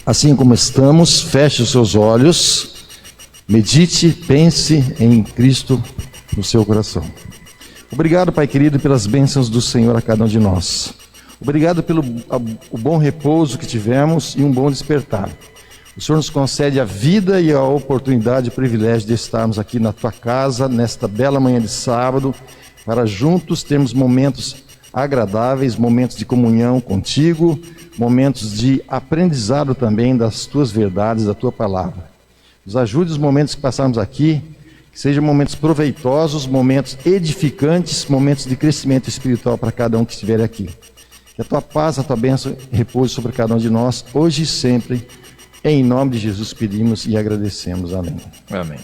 Assim como estamos, feche os seus olhos, medite, pense em Cristo no seu coração. Obrigado, Pai querido, pelas bênçãos do Senhor a cada um de nós. Obrigado pelo o bom repouso que tivemos e um bom despertar. O Senhor nos concede a vida e a oportunidade e o privilégio de estarmos aqui na Tua casa, nesta bela manhã de sábado, para juntos termos momentos agradáveis, momentos de comunhão contigo, momentos de aprendizado também das Tuas verdades, da Tua palavra. Nos ajude os momentos que passamos aqui, que sejam momentos proveitosos, momentos edificantes, momentos de crescimento espiritual para cada um que estiver aqui. Que a Tua paz, a Tua bênção repouse sobre cada um de nós, hoje e sempre. Em nome de Jesus pedimos e agradecemos. Amém. Amém.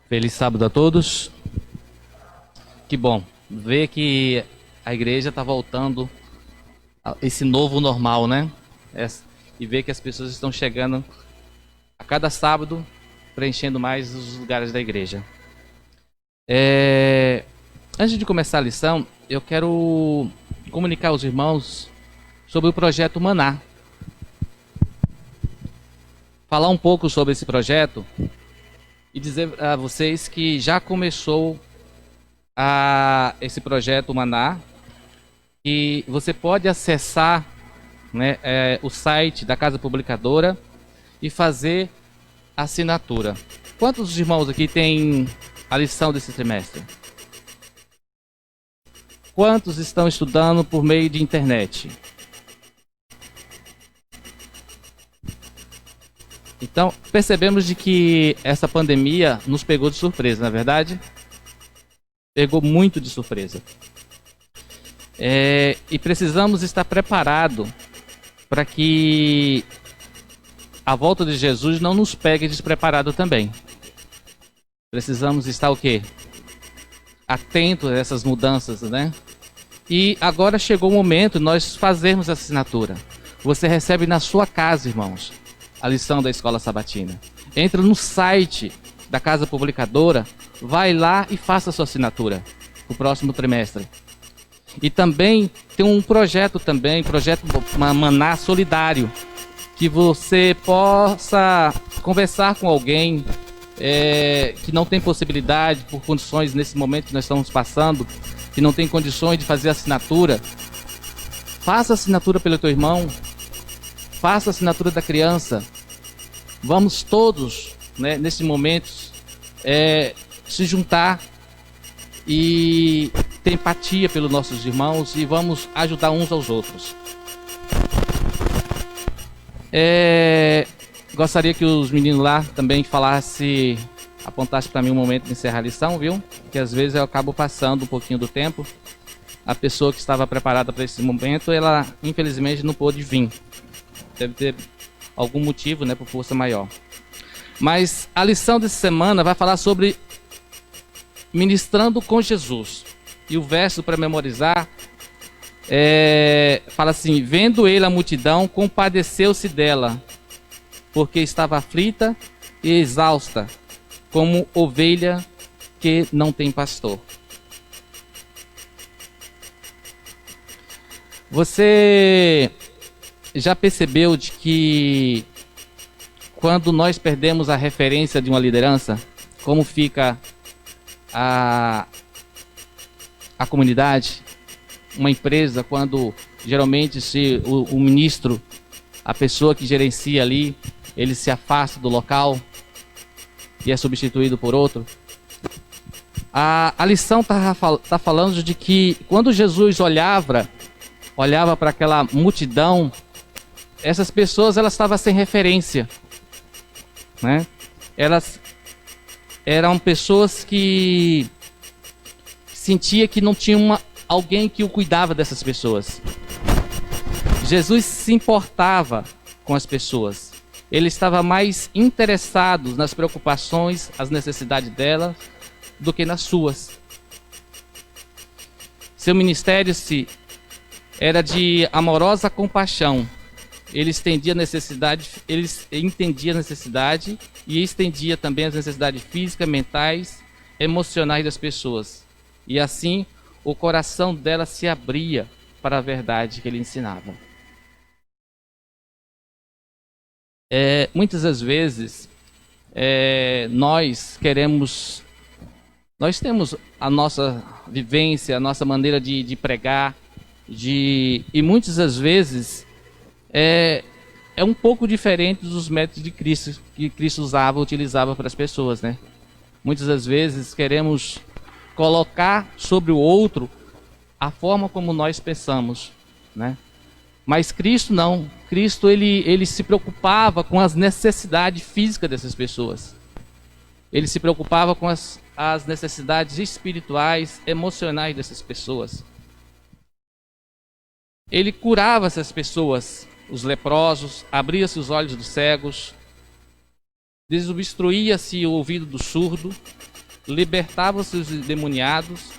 Feliz sábado a todos. Que bom ver que a igreja está voltando a esse novo normal, né? E ver que as pessoas estão chegando a cada sábado, preenchendo mais os lugares da igreja. Antes de começar a lição, eu quero comunicar aos irmãos sobre o projeto Maná. Falar um pouco sobre esse projeto e dizer a vocês que já começou esse projeto Maná, e você pode acessar, né, o site da Casa Publicadora e fazer assinatura. Quantos irmãos aqui têm a lição desse trimestre? Quantos estão estudando por meio de internet? Então, percebemos de que essa pandemia nos pegou de surpresa, não é verdade? Pegou muito de surpresa. E precisamos estar preparados para que a volta de Jesus não nos pegue despreparado também. Precisamos estar o quê? Atentos a essas mudanças, né? E agora chegou o momento de nós fazermos a assinatura. Você recebe na sua casa, irmãos, a lição da Escola Sabatina. Entra no site da Casa Publicadora, vai lá e faça a sua assinatura para o próximo trimestre. E também tem um projeto Maná Solidário, que você possa conversar com alguém que não tem possibilidade, por condições nesse momento que nós estamos passando, que não tem condições de fazer assinatura. Faça a assinatura pelo teu irmão, faça a assinatura da criança. Vamos todos, né, nesse momento, se juntar e ter empatia pelos nossos irmãos e vamos ajudar uns aos outros. Gostaria que os meninos lá também apontassem para mim um momento de encerrar a lição, viu? Que às vezes eu acabo passando um pouquinho do tempo. A pessoa que estava preparada para esse momento, ela infelizmente não pôde vir. Deve ter algum motivo, né, por força maior. Mas a lição dessa semana vai falar sobre ministrando com Jesus. E o verso para memorizar fala assim: vendo ele a multidão, compadeceu-se dela, porque estava aflita e exausta, como ovelha que não tem pastor. Você já percebeu de que quando nós perdemos a referência de uma liderança, como fica a comunidade? Uma empresa, quando geralmente o ministro, a pessoa que gerencia ali, ele se afasta do local e é substituído por outro. A lição tá falando de que quando Jesus olhava para aquela multidão, essas pessoas elas estavam sem referência, né? Elas eram pessoas que sentia que não tinha alguém que o cuidava dessas pessoas. Jesus se importava com as pessoas. Ele estava mais interessado nas preocupações, as necessidades delas, do que nas suas. Seu ministério era de amorosa compaixão. Ele entendia a necessidade e estendia também as necessidades físicas, mentais, emocionais das pessoas. E assim, o coração dela se abria para a verdade que ele ensinava. Muitas das vezes, nós temos a nossa vivência, a nossa maneira de pregar, e muitas das vezes é um pouco diferente dos métodos de Cristo, que Cristo utilizava para as pessoas, né? Muitas das vezes queremos colocar sobre o outro a forma como nós pensamos, né? Mas Cristo não. Cristo ele se preocupava com as necessidades físicas dessas pessoas. Ele se preocupava com as necessidades espirituais, emocionais dessas pessoas. Ele curava essas pessoas, os leprosos, abria-se os olhos dos cegos, desobstruía-se o ouvido do surdo, libertava-se os endemoniados,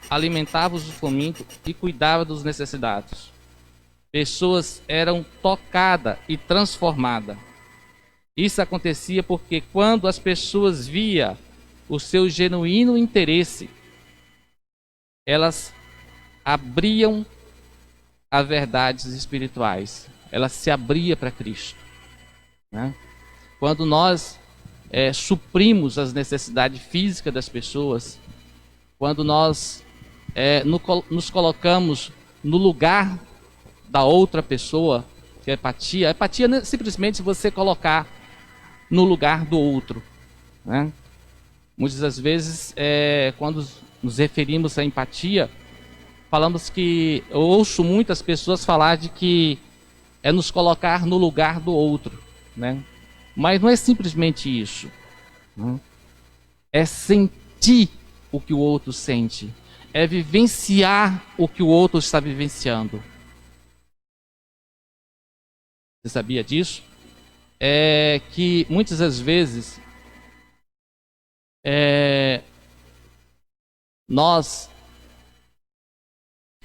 alimentava os famintos e cuidava dos necessitados. Pessoas eram tocadas e transformadas. Isso acontecia porque quando as pessoas via o seu genuíno interesse, elas abriam a verdades espirituais. Elas se abriam para Cristo, né? Quando nós suprimos as necessidades físicas das pessoas, quando nós nos colocamos no lugar da outra pessoa, que é empatia. A empatia não é simplesmente você colocar no lugar do outro, né? Muitas das vezes, quando nos referimos à empatia, falamos que eu ouço muitas pessoas falar de que é nos colocar no lugar do outro, né? Mas não é simplesmente isso, né? É sentir o que o outro sente, é vivenciar o que o outro está vivenciando. Você sabia disso? Que muitas das vezes nós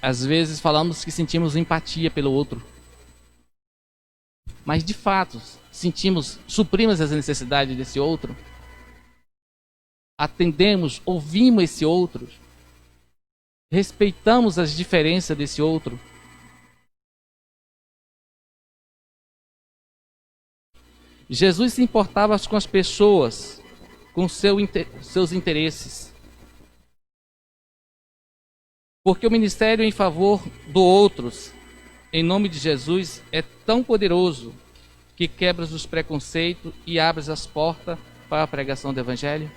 às vezes falamos que sentimos empatia pelo outro, mas de fato suprimos as necessidades desse outro, atendemos, ouvimos esse outro, respeitamos as diferenças desse outro. Jesus se importava com as pessoas, com seus interesses. Porque o ministério em favor do outros, em nome de Jesus, é tão poderoso que quebra os preconceitos e abre as portas para a pregação do Evangelho.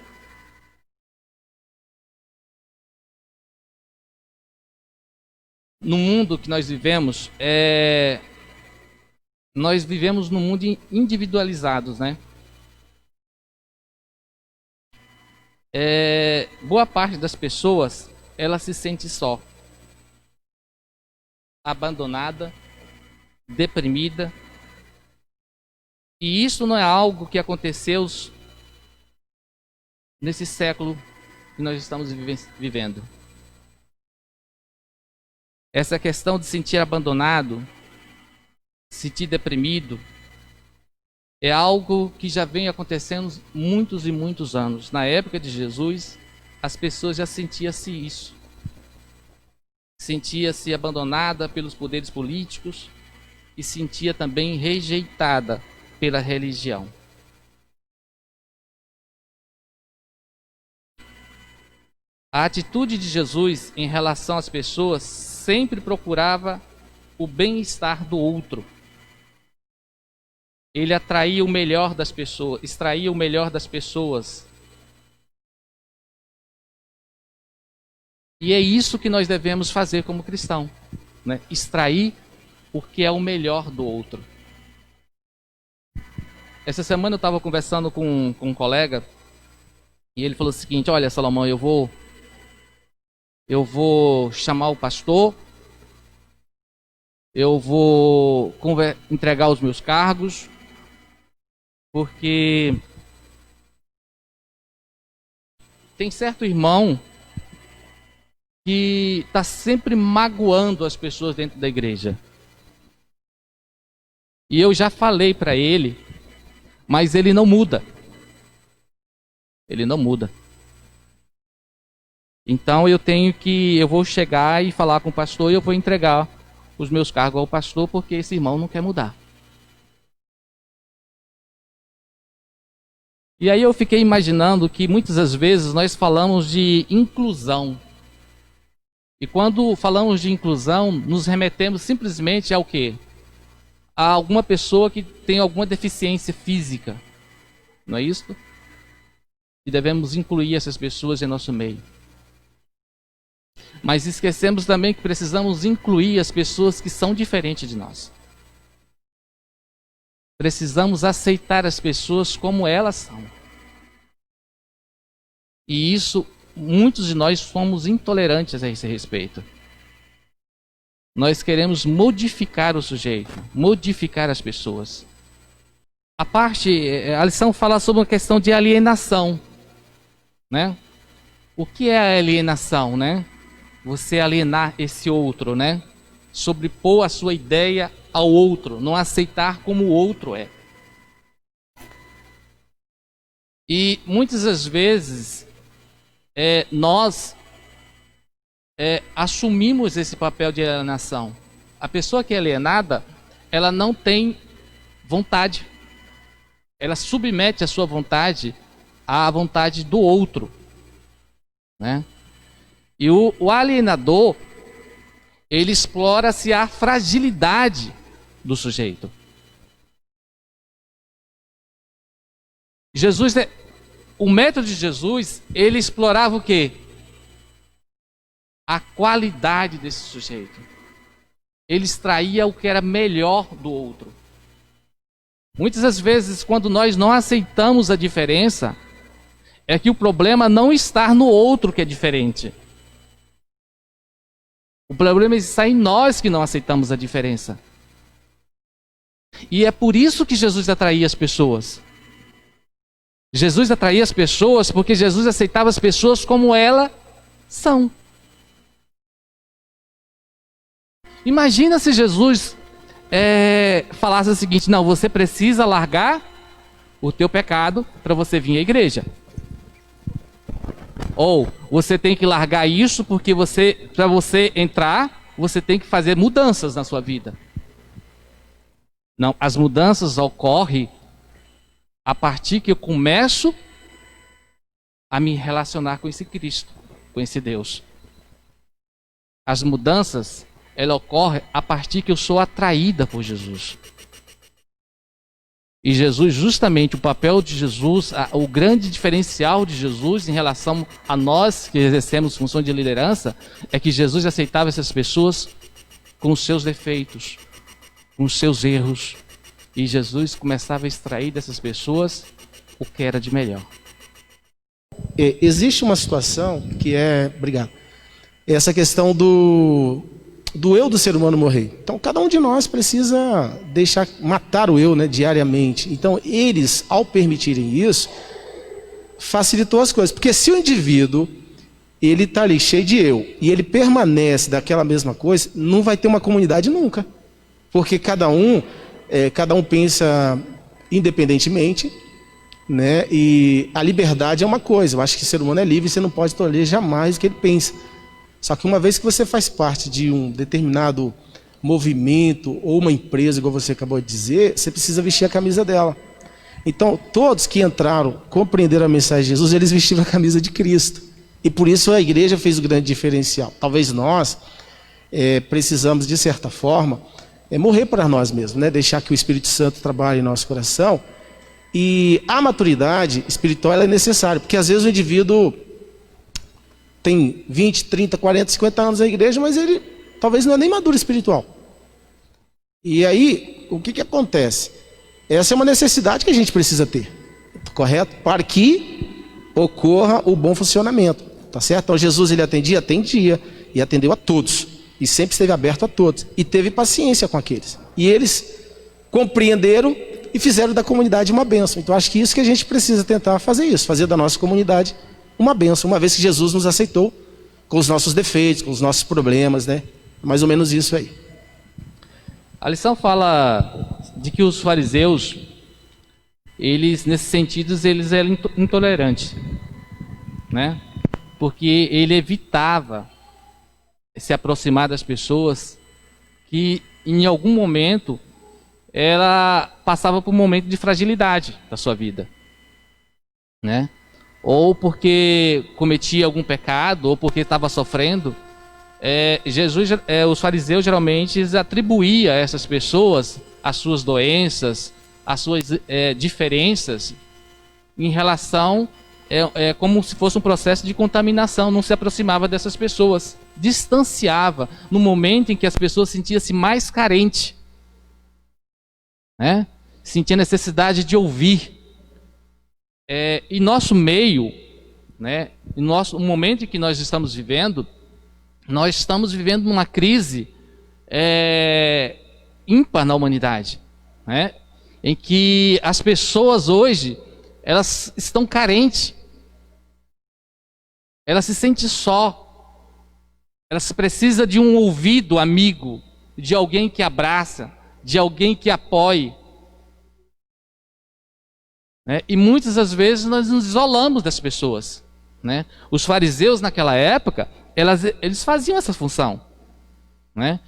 No mundo que nós vivemos, nós vivemos num mundo individualizados, né? Boa parte das pessoas, ela se sente só, abandonada, deprimida. E isso não é algo que aconteceu nesse século que nós estamos vivendo. Essa questão de sentir abandonado, sentir deprimido, é algo que já vem acontecendo muitos e muitos anos. Na época de Jesus, as pessoas já sentiam-se isso. Sentia-se abandonada pelos poderes políticos e sentia também rejeitada pela religião. A atitude de Jesus em relação às pessoas sempre procurava o bem-estar do outro. Ele atraía o melhor das pessoas, extraía o melhor das pessoas. E é isso que nós devemos fazer como cristão, né? Extrair o que é o melhor do outro. Essa semana eu estava conversando com um colega e ele falou o seguinte: olha, Salomão, eu vou chamar o pastor, eu vou entregar os meus cargos, porque tem certo irmão que está sempre magoando as pessoas dentro da igreja. E eu já falei para ele, mas ele não muda. Ele não muda. Então eu vou chegar e falar com o pastor e eu vou entregar os meus cargos ao pastor, porque esse irmão não quer mudar. E aí eu fiquei imaginando que muitas das vezes nós falamos de inclusão. E quando falamos de inclusão, nos remetemos simplesmente ao quê? A alguma pessoa que tem alguma deficiência física. Não é isso? E devemos incluir essas pessoas em nosso meio. Mas esquecemos também que precisamos incluir as pessoas que são diferentes de nós. Precisamos aceitar as pessoas como elas são. E isso, muitos de nós somos intolerantes a esse respeito. Nós queremos modificar o sujeito, modificar as pessoas. A lição fala sobre uma questão de alienação, né? O que é a alienação, né? Você alienar esse outro, né? Sobrepor a sua ideia ao outro, não aceitar como o outro é. E muitas das vezes nós assumimos esse papel de alienação. A pessoa que é alienada, ela não tem vontade. Ela submete a sua vontade à vontade do outro, né? E o alienador, ele explora-se a fragilidade do sujeito. O método de Jesus, ele explorava o quê? A qualidade desse sujeito. Ele extraía o que era melhor do outro. Muitas das vezes, quando nós não aceitamos a diferença, é que o problema não está no outro que é diferente. O problema está em nós que não aceitamos a diferença. E é por isso que Jesus atraía as pessoas. Jesus atraía as pessoas porque Jesus aceitava as pessoas como elas são. Imagina se Jesus falasse o seguinte: não, você precisa largar o teu pecado para você vir à igreja. Ou você tem que largar isso porque para você entrar, você tem que fazer mudanças na sua vida. Não, as mudanças ocorrem a partir que eu começo a me relacionar com esse Cristo, com esse Deus. As mudanças, ela ocorre a partir que eu sou atraída por Jesus. E Jesus, justamente o papel de Jesus, o grande diferencial de Jesus em relação a nós que exercemos função de liderança, é que Jesus aceitava essas pessoas com os seus defeitos, com os seus erros. E Jesus começava a extrair dessas pessoas o que era de melhor. Existe uma situação que obrigado, essa questão do eu do ser humano morrer. Então, cada um de nós precisa matar o eu, né, diariamente. Então, eles, ao permitirem isso, facilitou as coisas. Porque se o indivíduo, ele está ali cheio de eu, e ele permanece daquela mesma coisa, não vai ter uma comunidade nunca. Porque cada um pensa independentemente, né? E a liberdade é uma coisa. Eu acho que o ser humano é livre e você não pode tolerar jamais o que ele pensa. Só que uma vez que você faz parte de um determinado movimento ou uma empresa, igual você acabou de dizer, você precisa vestir a camisa dela. Então, todos que entraram, compreenderam a mensagem de Jesus, eles vestiram a camisa de Cristo. E por isso a igreja fez o grande diferencial. Talvez nós precisamos, de certa forma, morrer para nós mesmos, né? Deixar que o Espírito Santo trabalhe em nosso coração. E a maturidade espiritual ela é necessária, porque às vezes o indivíduo tem 20, 30, 40, 50 anos na igreja, mas ele talvez não é nem maduro espiritual. E aí, o que acontece? Essa é uma necessidade que a gente precisa ter, correto? Para que ocorra o bom funcionamento, tá certo? Então Jesus, ele atendia e atendeu a todos. E sempre esteve aberto a todos. E teve paciência com aqueles. E eles compreenderam e fizeram da comunidade uma bênção. Então acho que isso que a gente precisa tentar fazer isso, fazer da nossa comunidade uma bênção, uma vez que Jesus nos aceitou com os nossos defeitos, com os nossos problemas, né? Mais ou menos isso aí. A lição fala de que os fariseus, eles, nesses sentidos, eles eram intolerantes, né? Porque ele evitava se aproximar das pessoas que, em algum momento, ela passava por um momento de fragilidade da sua vida, né? Ou porque cometia algum pecado, ou porque estava sofrendo. Os fariseus geralmente atribuíam a essas pessoas as suas doenças, as suas diferenças em relação, como se fosse um processo de contaminação. Não se aproximava dessas pessoas, distanciava no momento em que as pessoas sentiam-se mais carentes, né? Sentia necessidade de ouvir. Em nosso meio, né, no momento em que nós estamos vivendo uma crise ímpar na humanidade, né, em que as pessoas hoje, elas estão carentes, elas se sentem só, elas precisam de um ouvido amigo, de alguém que abraça, de alguém que apoie. E muitas das vezes nós nos isolamos das pessoas, né? Os fariseus naquela época, eles faziam essa função, né?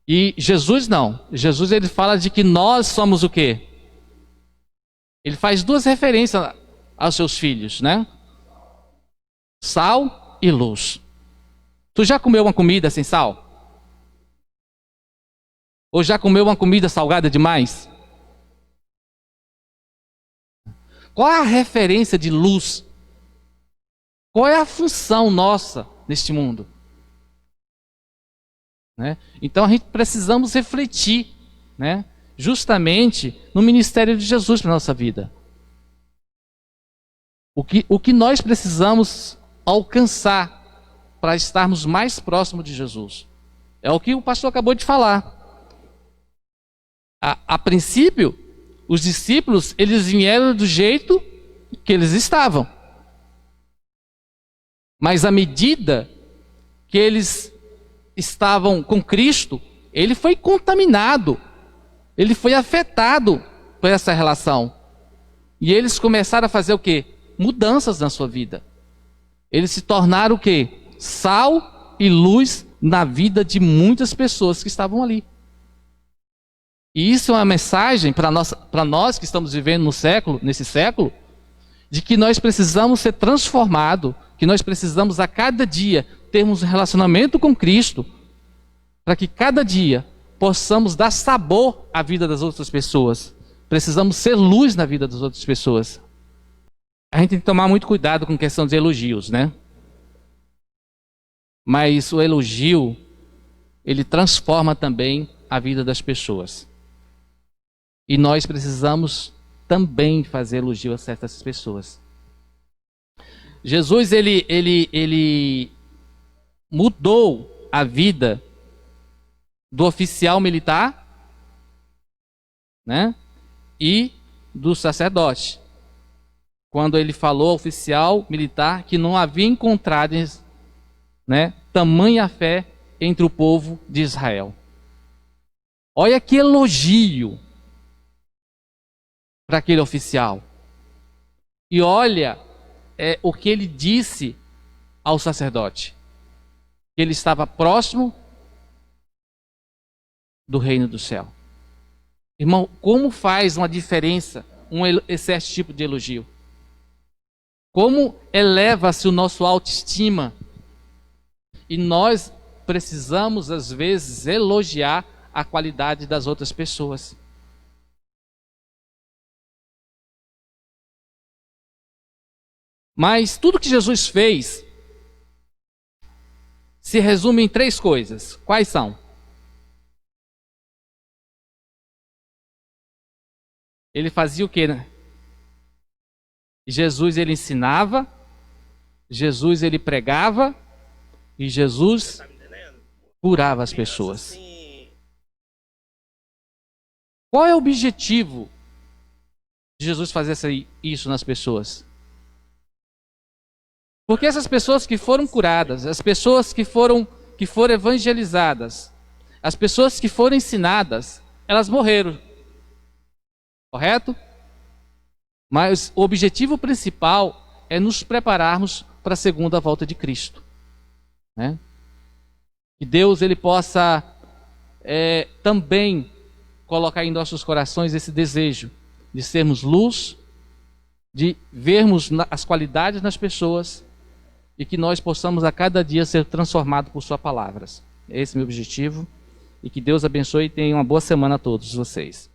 E Jesus não. Jesus, ele fala de que nós somos o quê? Ele faz duas referências aos seus filhos, né? Sal e luz. Tu já comeu uma comida sem sal? Ou já comeu uma comida salgada demais? Qual é a referência de luz? Qual é a função nossa neste mundo? Né? Então a gente precisamos refletir, né, justamente no ministério de Jesus para a nossa vida. O que nós precisamos alcançar para estarmos mais próximos de Jesus? É o que o pastor acabou de falar. A princípio, os discípulos, eles vieram do jeito que eles estavam. Mas à medida que eles estavam com Cristo, ele foi contaminado, ele foi afetado por essa relação. E eles começaram a fazer o quê? Mudanças na sua vida. Eles se tornaram o quê? Sal e luz na vida de muitas pessoas que estavam ali. E isso é uma mensagem para nós que estamos vivendo nesse século, de que nós precisamos ser transformados, que nós precisamos a cada dia termos um relacionamento com Cristo, para que cada dia possamos dar sabor à vida das outras pessoas. Precisamos ser luz na vida das outras pessoas. A gente tem que tomar muito cuidado com questão de elogios, né? Mas o elogio, ele transforma também a vida das pessoas. E nós precisamos também fazer elogio a certas pessoas. Jesus, ele mudou a vida do oficial militar, né, e do sacerdote. Quando ele falou ao oficial militar que não havia encontrado, né, tamanha fé entre o povo de Israel. Olha que elogio para aquele oficial. E olha o que ele disse ao sacerdote. Que ele estava próximo do reino do céu. Irmão, como faz uma diferença esse tipo de elogio? Como eleva-se o nosso autoestima? E nós precisamos, às vezes, elogiar a qualidade das outras pessoas. Mas tudo que Jesus fez se resume em 3 coisas. Quais são? Ele fazia o quê, né? Jesus, ele ensinava, Jesus, ele pregava e Jesus curava as pessoas. Qual é o objetivo de Jesus fazer isso nas pessoas? Porque essas pessoas que foram curadas, as pessoas que foram evangelizadas, as pessoas que foram ensinadas, elas morreram. Correto? Mas o objetivo principal é nos prepararmos para a segunda volta de Cristo, né? Que Deus ele possa também colocar em nossos corações esse desejo de sermos luz, de vermos as qualidades nas pessoas e que nós possamos a cada dia ser transformados por suas palavras. Esse é o meu objetivo e que Deus abençoe e tenha uma boa semana a todos vocês.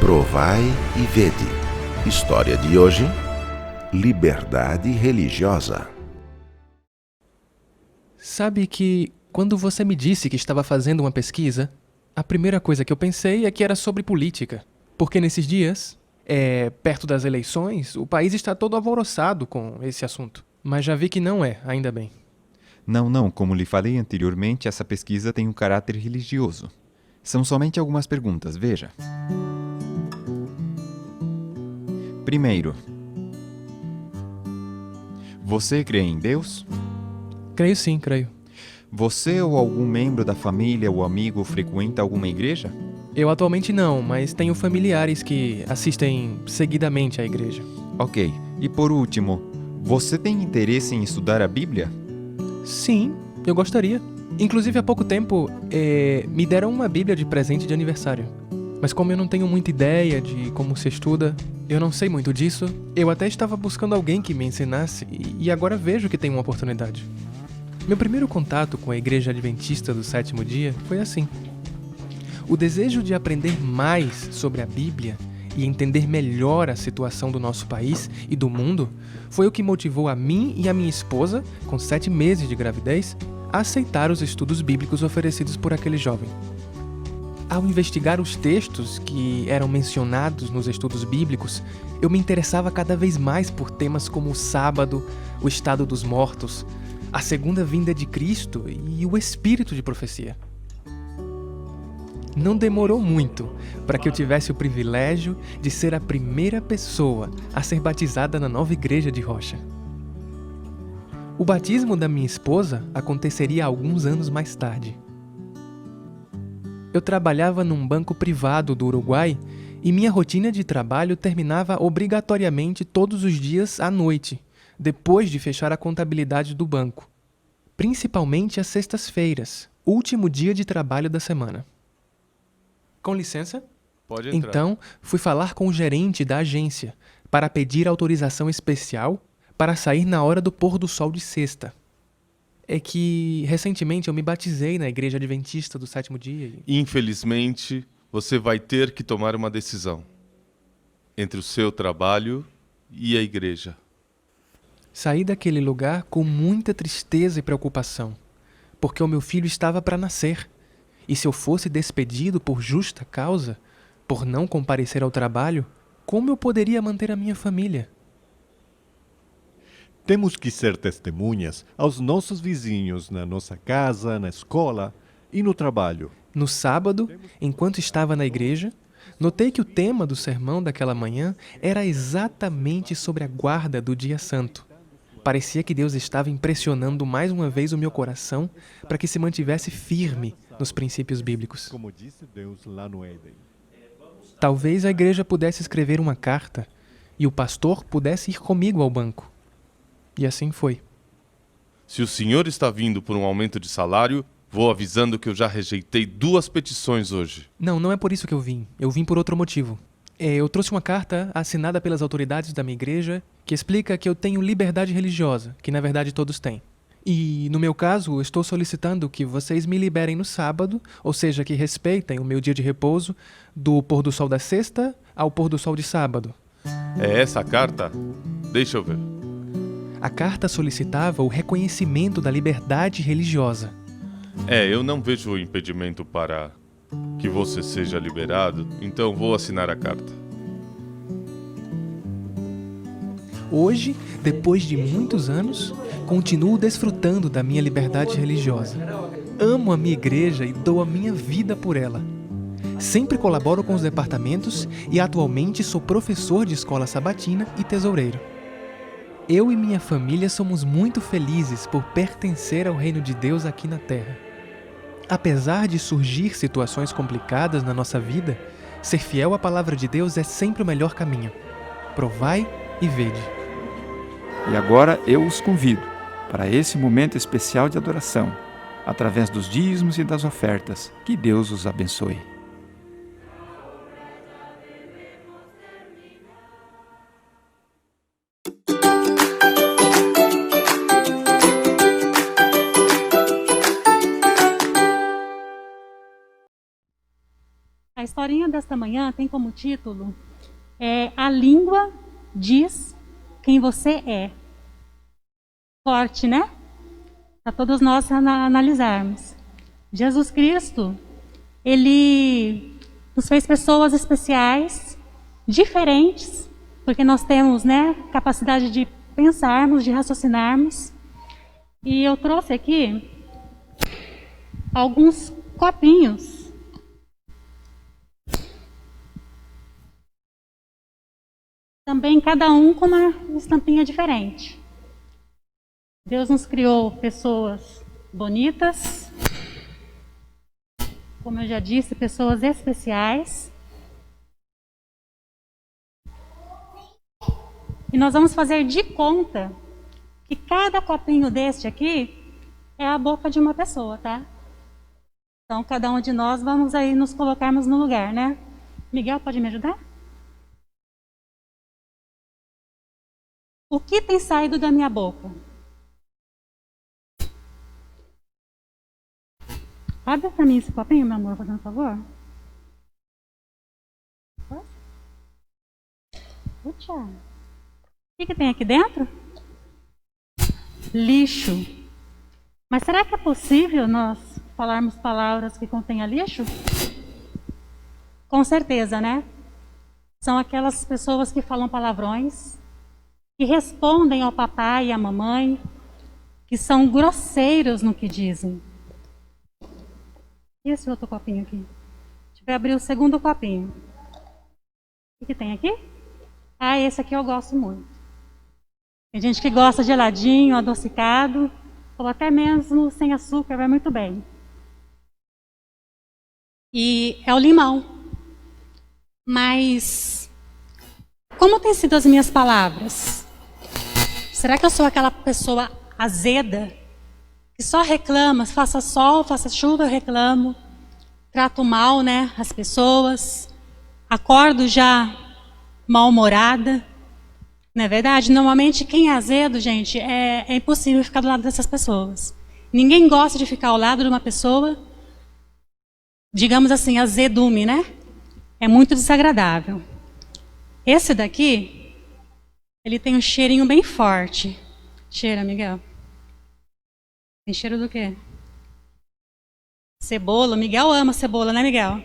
Provai e vede. História de hoje: liberdade religiosa. Sabe que quando você me disse que estava fazendo uma pesquisa, a primeira coisa que eu pensei é que era sobre política. Porque nesses dias, perto das eleições, o país está todo alvoroçado com esse assunto. Mas já vi que não é, ainda bem. Não, como lhe falei anteriormente, essa pesquisa tem um caráter religioso. São somente algumas perguntas, veja. Primeiro, você crê em Deus? Creio sim, creio. Você ou algum membro da família ou amigo frequenta alguma igreja? Eu atualmente não, mas tenho familiares que assistem seguidamente à igreja. Ok. E por último, você tem interesse em estudar a Bíblia? Sim, eu gostaria. Inclusive, há pouco tempo, me deram uma Bíblia de presente de aniversário. Mas como eu não tenho muita ideia de como se estuda, eu não sei muito disso, eu até estava buscando alguém que me ensinasse e agora vejo que tem uma oportunidade. Meu primeiro contato com a Igreja Adventista do Sétimo Dia foi assim. O desejo de aprender mais sobre a Bíblia e entender melhor a situação do nosso país e do mundo foi o que motivou a mim e a minha esposa, com 7 meses de gravidez, a aceitar os estudos bíblicos oferecidos por aquele jovem. Ao investigar os textos que eram mencionados nos estudos bíblicos, eu me interessava cada vez mais por temas como o sábado, o estado dos mortos, a segunda vinda de Cristo e o espírito de profecia. Não demorou muito para que eu tivesse o privilégio de ser a primeira pessoa a ser batizada na nova igreja de Rocha. O batismo da minha esposa aconteceria alguns anos mais tarde. Eu trabalhava num banco privado do Uruguai e minha rotina de trabalho terminava obrigatoriamente todos os dias à noite, depois de fechar a contabilidade do banco. Principalmente às sextas-feiras, último dia de trabalho da semana. Com licença? Pode entrar. Então, fui falar com o gerente da agência para pedir autorização especial para sair na hora do pôr do sol de sexta. É que, recentemente, eu me batizei na Igreja Adventista do Sétimo Dia. Infelizmente, você vai ter que tomar uma decisão entre o seu trabalho e a igreja. Saí daquele lugar com muita tristeza e preocupação, porque o meu filho estava para nascer. E se eu fosse despedido por justa causa, por não comparecer ao trabalho, como eu poderia manter a minha família? Temos que ser testemunhas aos nossos vizinhos na nossa casa, na escola e no trabalho. No sábado, enquanto estava na igreja, notei que o tema do sermão daquela manhã era exatamente sobre a guarda do dia santo. Parecia que Deus estava impressionando mais uma vez o meu coração para que se mantivesse firme nos princípios bíblicos. Como disse Deus lá no Éden. Talvez a igreja pudesse escrever uma carta e o pastor pudesse ir comigo ao banco. E assim foi. Se o senhor está vindo por um aumento de salário, vou avisando que eu já rejeitei 2 petições hoje. Não é por isso que eu vim. Eu vim por outro motivo. Eu trouxe uma carta assinada pelas autoridades da minha igreja que explica que eu tenho liberdade religiosa, que na verdade todos têm. E, no meu caso, estou solicitando que vocês me liberem no sábado, ou seja, que respeitem o meu dia de repouso do pôr do sol da sexta ao pôr do sol de sábado. É essa a carta? Deixa eu ver. A carta solicitava o reconhecimento da liberdade religiosa. Eu não vejo impedimento para que você seja liberado, então vou assinar a carta. Hoje, depois de muitos anos, continuo desfrutando da minha liberdade religiosa. Amo a minha igreja e dou a minha vida por ela. Sempre colaboro com os departamentos e atualmente sou professor de escola sabatina e tesoureiro. Eu e minha família somos muito felizes por pertencer ao reino de Deus aqui na Terra. Apesar de surgir situações complicadas na nossa vida, ser fiel à palavra de Deus é sempre o melhor caminho. Provai e vede. E agora eu os convido para esse momento especial de adoração, através dos dízimos e das ofertas. Que Deus os abençoe. A historinha desta manhã tem como título A Língua Diz Quem Você É. Forte, né? Para todos nós analisarmos. Jesus Cristo, Ele nos fez pessoas especiais, diferentes, porque nós temos, né, capacidade de pensarmos, de raciocinarmos. E eu trouxe aqui alguns copinhos. Também cada um com uma estampinha diferente. Deus nos criou pessoas bonitas, como eu já disse, pessoas especiais. E nós vamos fazer de conta que cada copinho deste aqui é a boca de uma pessoa, tá? Então, cada um de nós vamos aí nos colocarmos no lugar, né? Miguel, pode me ajudar? O que tem saído da minha boca? Abre para mim esse copinho, meu amor, fazendo um favor. Puxa. O que tem aqui dentro? Lixo. Mas será que é possível nós falarmos palavras que contenham lixo? Com certeza, né? São aquelas pessoas que falam palavrões, que respondem ao papai e à mamãe, que são grosseiros no que dizem. E esse outro copinho aqui? Deixa eu abrir o segundo copinho. O que tem aqui? Ah, esse aqui eu gosto muito. Tem gente que gosta geladinho, adocicado, ou até mesmo sem açúcar, vai muito bem. E é o limão. Mas como têm sido as minhas palavras? Será que eu sou aquela pessoa azeda, que só reclama, faça sol, faça chuva, eu reclamo, trato mal, né, as pessoas, acordo já mal-humorada? Não é verdade? Normalmente quem é azedo, gente, é impossível ficar do lado dessas pessoas. Ninguém gosta de ficar ao lado de uma pessoa, digamos assim, azedume, né? É muito desagradável. Esse daqui, ele tem um cheirinho bem forte. Cheira, Miguel. Tem cheiro do quê? Cebola. Miguel ama cebola, né, Miguel?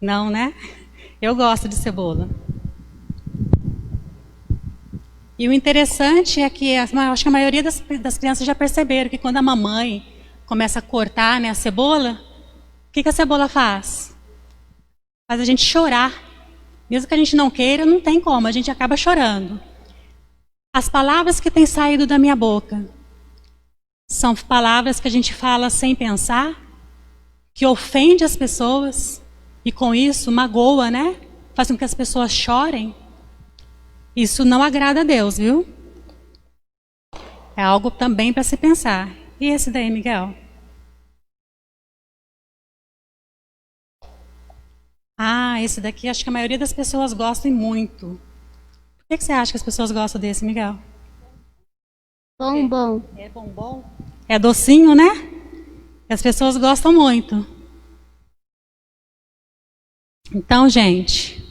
Não, né? Eu gosto de cebola. E o interessante é que, acho que a maioria das crianças já perceberam que quando a mamãe começa a cortar, né, a cebola, o que a cebola faz? Faz a gente chorar. Mesmo que a gente não queira, não tem como, a gente acaba chorando. As palavras que têm saído da minha boca são palavras que a gente fala sem pensar, que ofende as pessoas e com isso magoa, né? Faz com que as pessoas chorem. Isso não agrada a Deus, viu? É algo também para se pensar. E esse daí, Miguel? Ah, esse daqui acho que a maioria das pessoas gostam muito. Por que você acha que as pessoas gostam desse, Miguel? Bombom. É bombom? É docinho, né? As pessoas gostam muito. Então, gente,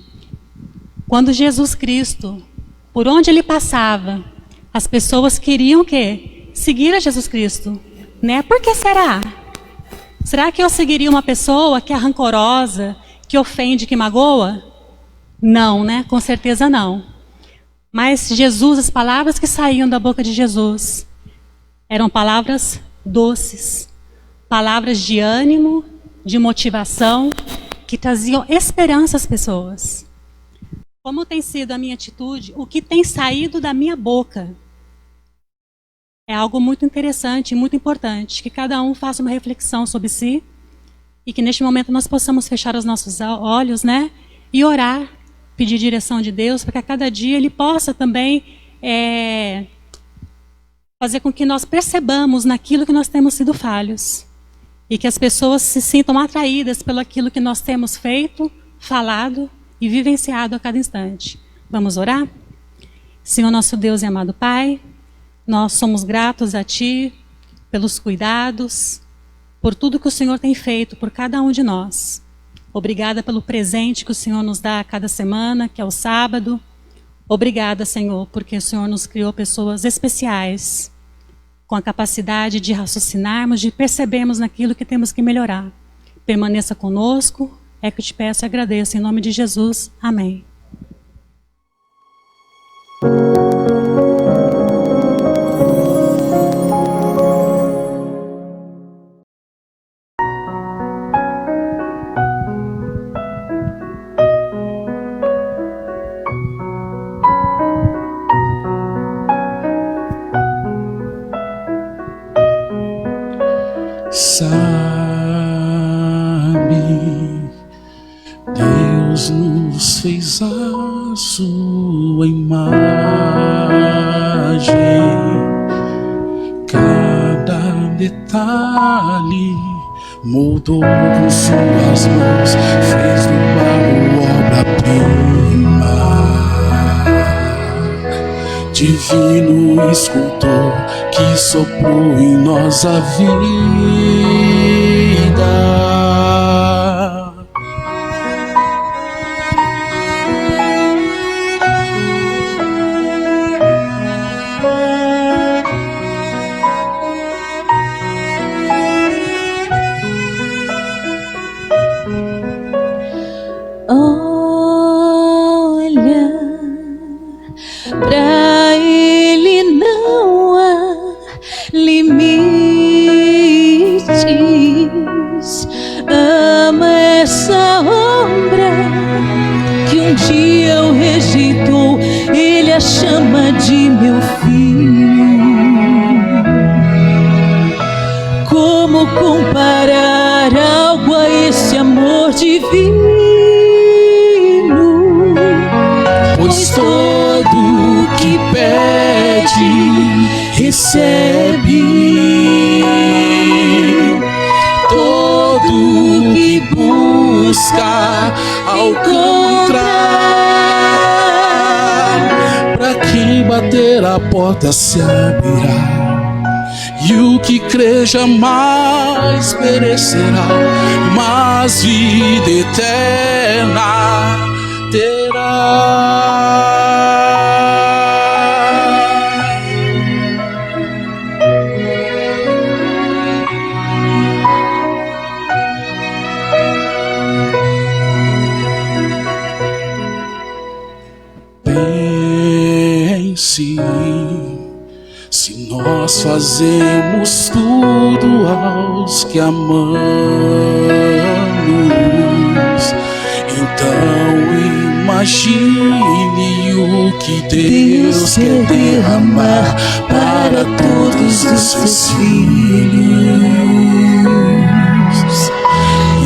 quando Jesus Cristo, por onde ele passava, as pessoas queriam o quê? Seguir a Jesus Cristo, né? Por que será? Será que eu seguiria uma pessoa que é rancorosa, que ofende, que magoa? Não, né? Com certeza não. Mas Jesus, as palavras que saíam da boca de Jesus eram palavras doces, palavras de ânimo, de motivação, que traziam esperança às pessoas. Como tem sido a minha atitude, o que tem saído da minha boca. É algo muito interessante e muito importante, que cada um faça uma reflexão sobre si e que neste momento nós possamos fechar os nossos olhos, né? E orar, pedir direção de Deus, para que a cada dia Ele possa também fazer com que nós percebamos naquilo que nós temos sido falhos. E que as pessoas se sintam atraídas pelo aquilo que nós temos feito, falado e vivenciado a cada instante. Vamos orar? Senhor nosso Deus e amado Pai, nós somos gratos a Ti pelos cuidados, por tudo que o Senhor tem feito por cada um de nós. Obrigada pelo presente que o Senhor nos dá a cada semana, que é o sábado. Obrigada, Senhor, porque o Senhor nos criou pessoas especiais, com a capacidade de raciocinarmos, de percebermos naquilo que temos que melhorar. Permaneça conosco, é que eu te peço e agradeço. Em nome de Jesus, amém. Sabe, Deus nos fez a sua imagem, cada detalhe moldou com suas mãos, fez do barro obra-prima. Divino escultor que soprou em nós a vida. Olha pra Ele, não há limites. Ama essa obra que um dia o rejeitou, Ele a chama de meu filho. Como comparar algo a esse amor divino? Pois todo que pede, recebe. Todo que busca, encontrar. Pra quem bater a porta se abrirá. E o que crer jamais perecerá, mas vida eterna terá. Pense, se nós fazemos tudo aos que amamos, então imagine o que Deus quer derramar para todos os seus filhos.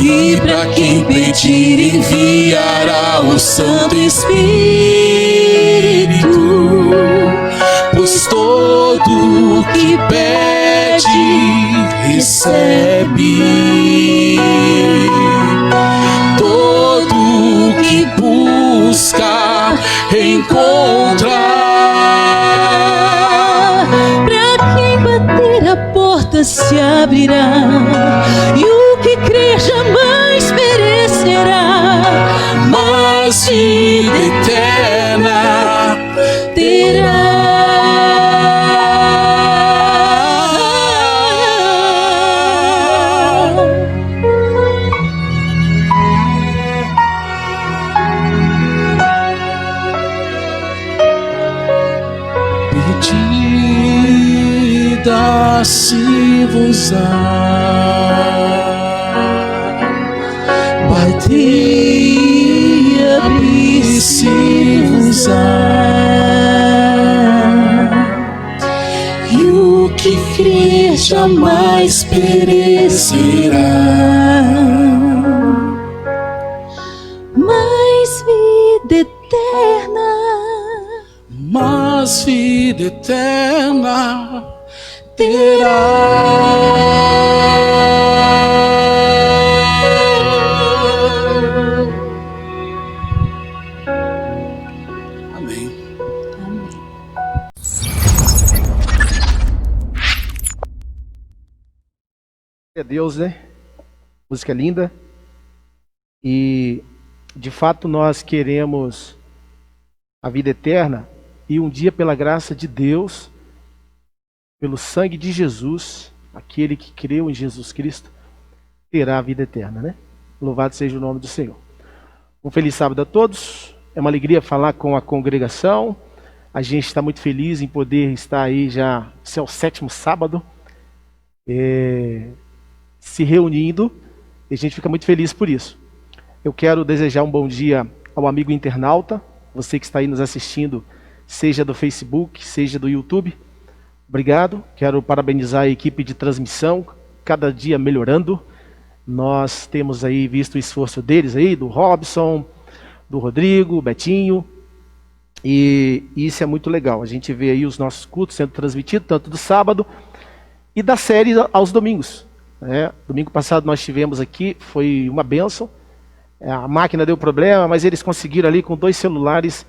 E para quem pedir, enviará o Santo Espírito. Pois todo que pede, recebe. Todo que busca, encontra. Pra quem bater a porta se abrirá, e o que crer jamais perecerá, mas vida eterna terá. Se vos há, te abrisse e o que crer jamais perecerá. Mais vida eterna, Mas vida eterna terá. Amém. É Deus, né? Música linda. E de fato nós queremos a vida eterna e um dia, pela graça de Deus, pelo sangue de Jesus, aquele que creu em Jesus Cristo terá a vida eterna, né? Louvado seja o nome do Senhor. Um feliz sábado a todos. É uma alegria falar com a congregação. A gente está muito feliz em poder estar aí já, esse é o 7º sábado, se reunindo, e a gente fica muito feliz por isso. Eu quero desejar um bom dia ao amigo internauta, você que está aí nos assistindo, seja do Facebook, seja do YouTube. Obrigado. Quero parabenizar a equipe de transmissão, cada dia melhorando. Nós temos aí visto o esforço deles aí, do Robson, do Rodrigo, Betinho, e isso é muito legal. A gente vê aí os nossos cultos sendo transmitidos, tanto do sábado e da série aos domingos. Domingo passado nós tivemos aqui, foi uma bênção. A máquina deu problema, mas eles conseguiram ali com 2 celulares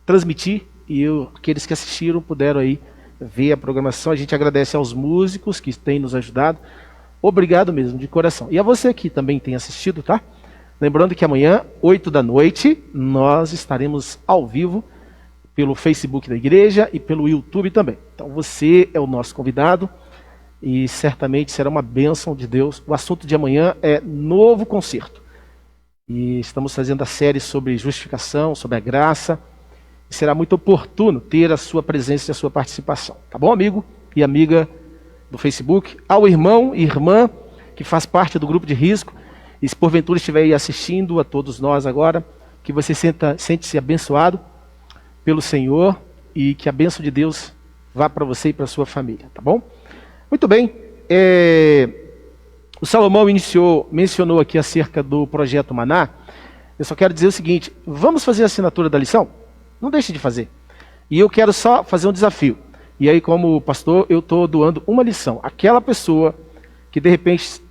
transmitir, e aqueles que assistiram puderam aí ver a programação. A gente agradece aos músicos que têm nos ajudado. Obrigado mesmo, de coração. E a você que também tem assistido, tá? Lembrando que amanhã, 8 da noite, nós estaremos ao vivo pelo Facebook da igreja e pelo YouTube também. Então você é o nosso convidado e certamente será uma bênção de Deus. O assunto de amanhã é novo concerto. E estamos fazendo a série sobre justificação, sobre a graça. E será muito oportuno ter a sua presença e a sua participação. Tá bom, amigo e amiga do Facebook? Ao irmão e irmã que faz parte do grupo de risco, e se porventura estiver aí assistindo a todos nós agora, que você sente-se abençoado pelo Senhor e que a bênção de Deus vá para você e para a sua família, tá bom? Muito bem. O Salomão mencionou aqui acerca do projeto Maná. Eu só quero dizer o seguinte: vamos fazer a assinatura da lição? Não deixe de fazer. E eu quero só fazer um desafio. E aí, como pastor, eu estou doando uma lição. Aquela pessoa que, de repente,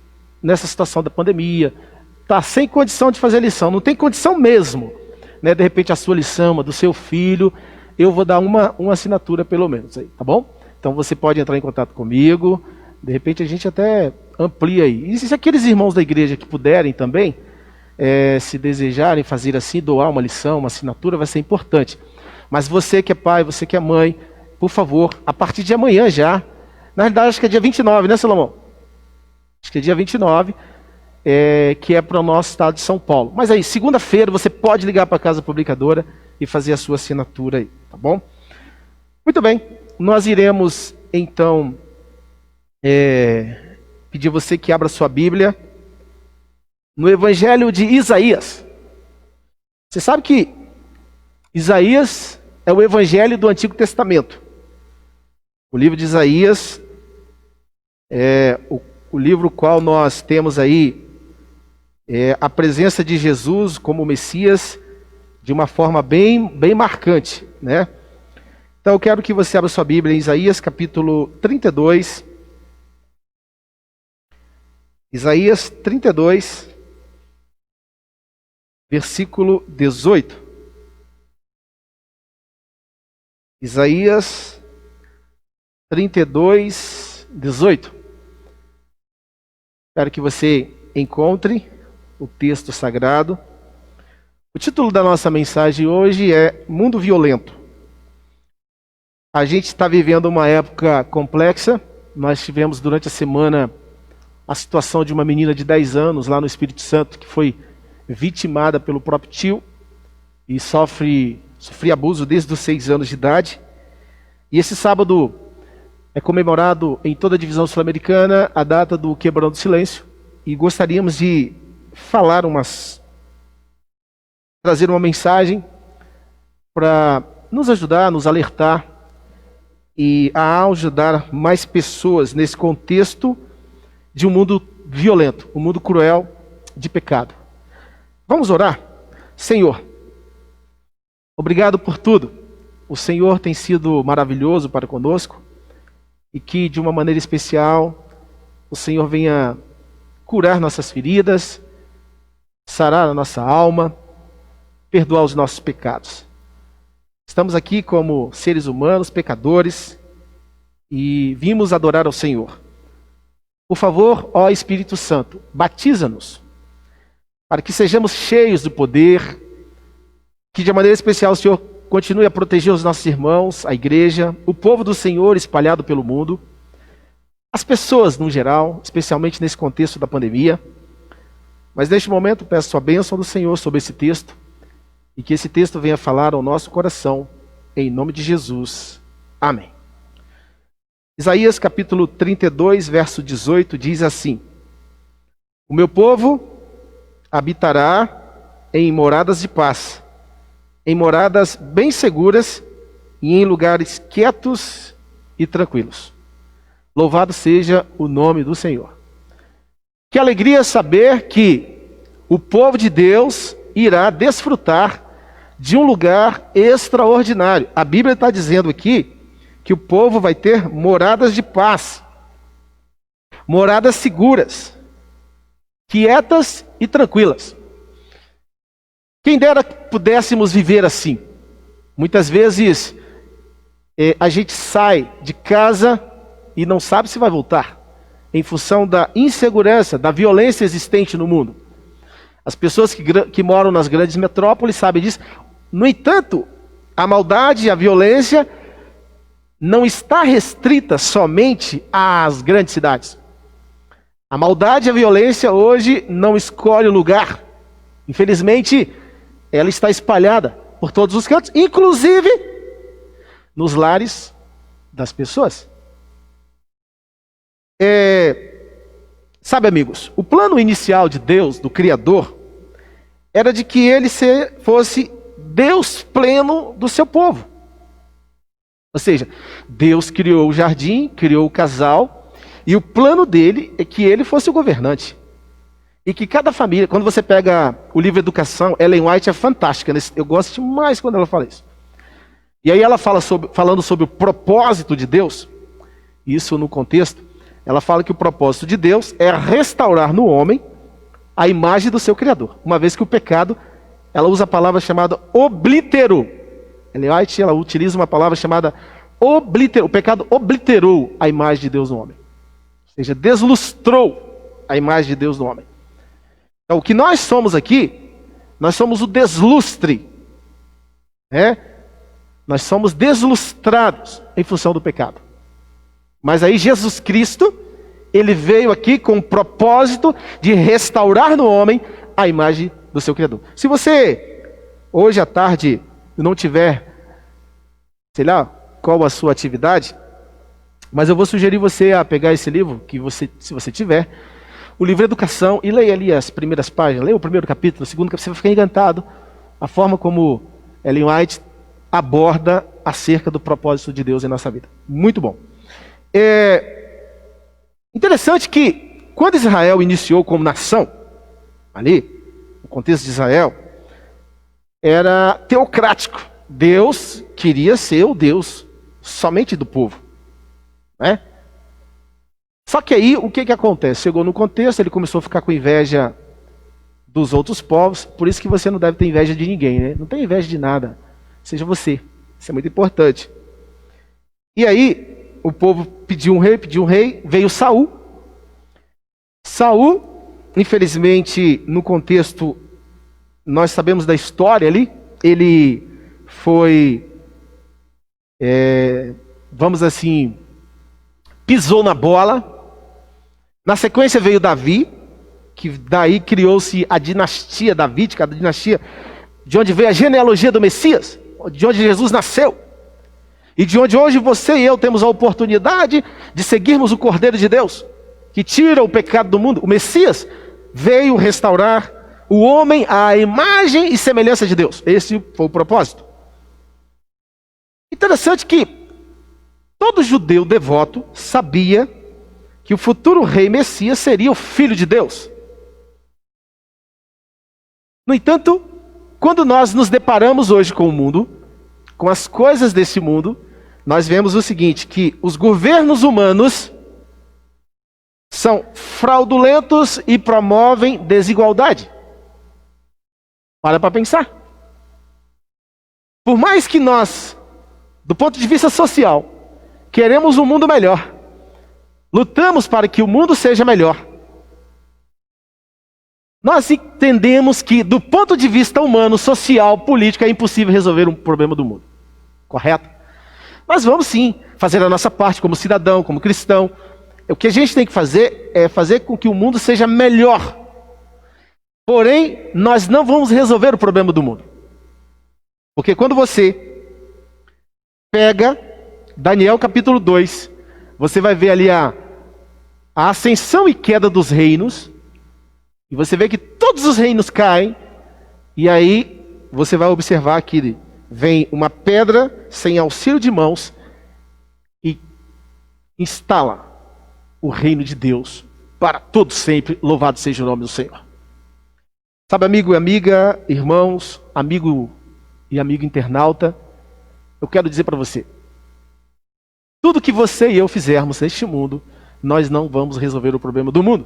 nessa situação da pandemia, está sem condição de fazer a lição, não tem condição mesmo, né? De repente, a sua lição, a do seu filho, eu vou dar uma assinatura pelo menos, aí, tá bom? Então você pode entrar em contato comigo, de repente a gente até amplia aí. E se aqueles irmãos da igreja que puderem também, se desejarem fazer assim, doar uma lição, uma assinatura, vai ser importante. Mas você que é pai, você que é mãe, por favor, a partir de amanhã já, na realidade acho que é dia 29, né, Salomão? Acho que é dia 29, que é para o nosso estado de São Paulo. Mas aí, segunda-feira, você pode ligar para a Casa Publicadora e fazer a sua assinatura aí, tá bom? Muito bem, nós iremos, então, pedir a você que abra sua Bíblia no Evangelho de Isaías. Você sabe que Isaías é o Evangelho do Antigo Testamento. O livro de Isaías é o livro qual nós temos aí a presença de Jesus como Messias de uma forma bem marcante, né? Então eu quero que você abra sua Bíblia em Isaías capítulo 32. Isaías 32, versículo 18. Isaías 32, 18. Espero que você encontre o texto sagrado. O título da nossa mensagem hoje é Mundo Violento. A gente está vivendo uma época complexa. Nós tivemos durante a semana a situação de uma menina de 10 anos lá no Espírito Santo que foi vitimada pelo próprio tio e sofre abuso desde os 6 anos de idade. E esse sábado é comemorado em toda a divisão sul-americana a data do Quebrando o Silêncio, e gostaríamos de trazer uma mensagem para nos ajudar, nos alertar e a ajudar mais pessoas nesse contexto de um mundo violento, um mundo cruel de pecado. Vamos orar? Senhor, obrigado por tudo. O Senhor tem sido maravilhoso para conosco e que, de uma maneira especial, o Senhor venha curar nossas feridas, sarar a nossa alma, perdoar os nossos pecados. Estamos aqui como seres humanos, pecadores, e vimos adorar ao Senhor. Por favor, ó Espírito Santo, batiza-nos, para que sejamos cheios do poder, que de maneira especial o Senhor continue a proteger os nossos irmãos, a igreja, o povo do Senhor espalhado pelo mundo, as pessoas no geral, especialmente nesse contexto da pandemia. Mas neste momento peço a bênção do Senhor sobre esse texto e que esse texto venha falar ao nosso coração, em nome de Jesus. Amém. Isaías capítulo 32, verso 18 diz assim: O meu povo habitará em moradas de paz, em moradas bem seguras e em lugares quietos e tranquilos. Louvado seja o nome do Senhor. Que alegria saber que o povo de Deus irá desfrutar de um lugar extraordinário. A Bíblia está dizendo aqui que o povo vai ter moradas de paz, moradas seguras, quietas e tranquilas. Quem dera que pudéssemos viver assim. Muitas vezes a gente sai de casa e não sabe se vai voltar, em função da insegurança, da violência existente no mundo. As pessoas que moram nas grandes metrópoles sabem disso. No entanto, a maldade e a violência não está restrita somente às grandes cidades. A maldade e a violência hoje não escolhe o lugar. Infelizmente, ela está espalhada por todos os cantos, inclusive nos lares das pessoas. Sabe, amigos, o plano inicial de Deus, do Criador, era de que ele fosse Deus pleno do seu povo. Ou seja, Deus criou o jardim, criou o casal, e o plano dele é que ele fosse o governante. E que cada família, quando você pega o livro Educação, Ellen White é fantástica, eu gosto demais quando ela fala isso. E aí ela falando sobre o propósito de Deus, isso no contexto, ela fala que o propósito de Deus é restaurar no homem a imagem do seu Criador. Uma vez que o pecado, ela usa a palavra chamada obliterou. Ellen White, ela utiliza uma palavra chamada obliterou. O pecado obliterou a imagem de Deus no homem. Ou seja, deslustrou a imagem de Deus no homem. Então, o que nós somos aqui, nós somos o deslustre. Nós somos deslustrados em função do pecado. Mas aí Jesus Cristo, ele veio aqui com o propósito de restaurar no homem a imagem do seu Criador. Se você, hoje à tarde, não tiver, sei lá, qual a sua atividade, mas eu vou sugerir você a pegar esse livro, se você tiver, o livro Educação, e leia ali as primeiras páginas, leia o primeiro capítulo, o segundo capítulo, você vai ficar encantado. A forma como Ellen White aborda acerca do propósito de Deus em nossa vida. Muito bom. Interessante que, quando Israel iniciou como nação, ali, no contexto de Israel, era teocrático. Deus queria ser o Deus somente do povo. Só que aí, o que acontece? Chegou no contexto, ele começou a ficar com inveja dos outros povos, por isso que você não deve ter inveja de ninguém, né? Não tem inveja de nada, seja você. Isso é muito importante. E aí, o povo pediu um rei, veio Saul. Saul, infelizmente, no contexto, nós sabemos da história ali, ele foi, vamos assim, pisou na bola. Na sequência veio Davi, que daí criou-se a dinastia davídica, a dinastia de onde veio a genealogia do Messias, de onde Jesus nasceu. E de onde hoje você e eu temos a oportunidade de seguirmos o Cordeiro de Deus, que tira o pecado do mundo. O Messias veio restaurar o homem à imagem e semelhança de Deus. Esse foi o propósito. Interessante que todo judeu devoto sabia que o futuro rei Messias seria o Filho de Deus. No entanto, quando nós nos deparamos hoje com o mundo, com as coisas desse mundo, nós vemos o seguinte, que os governos humanos são fraudulentos e promovem desigualdade. Para pensar. Por mais que nós, do ponto de vista social, queremos um mundo melhor, lutamos para que o mundo seja melhor, nós entendemos que, do ponto de vista humano, social, político, é impossível resolver um problema do mundo. Correto? Nós vamos sim fazer a nossa parte como cidadão, como cristão. O que a gente tem que fazer é fazer com que o mundo seja melhor. Porém, nós não vamos resolver o problema do mundo. Porque quando você pega Daniel capítulo 2, você vai ver ali a ascensão e queda dos reinos, e você vê que todos os reinos caem, e aí você vai observar que vem uma pedra sem auxílio de mãos e instala o reino de Deus para todo sempre. Louvado seja o nome do Senhor. Sabe, amigo e amiga, irmãos, amigo e amigo internauta, eu quero dizer para você, tudo que você e eu fizermos neste mundo, nós não vamos resolver o problema do mundo.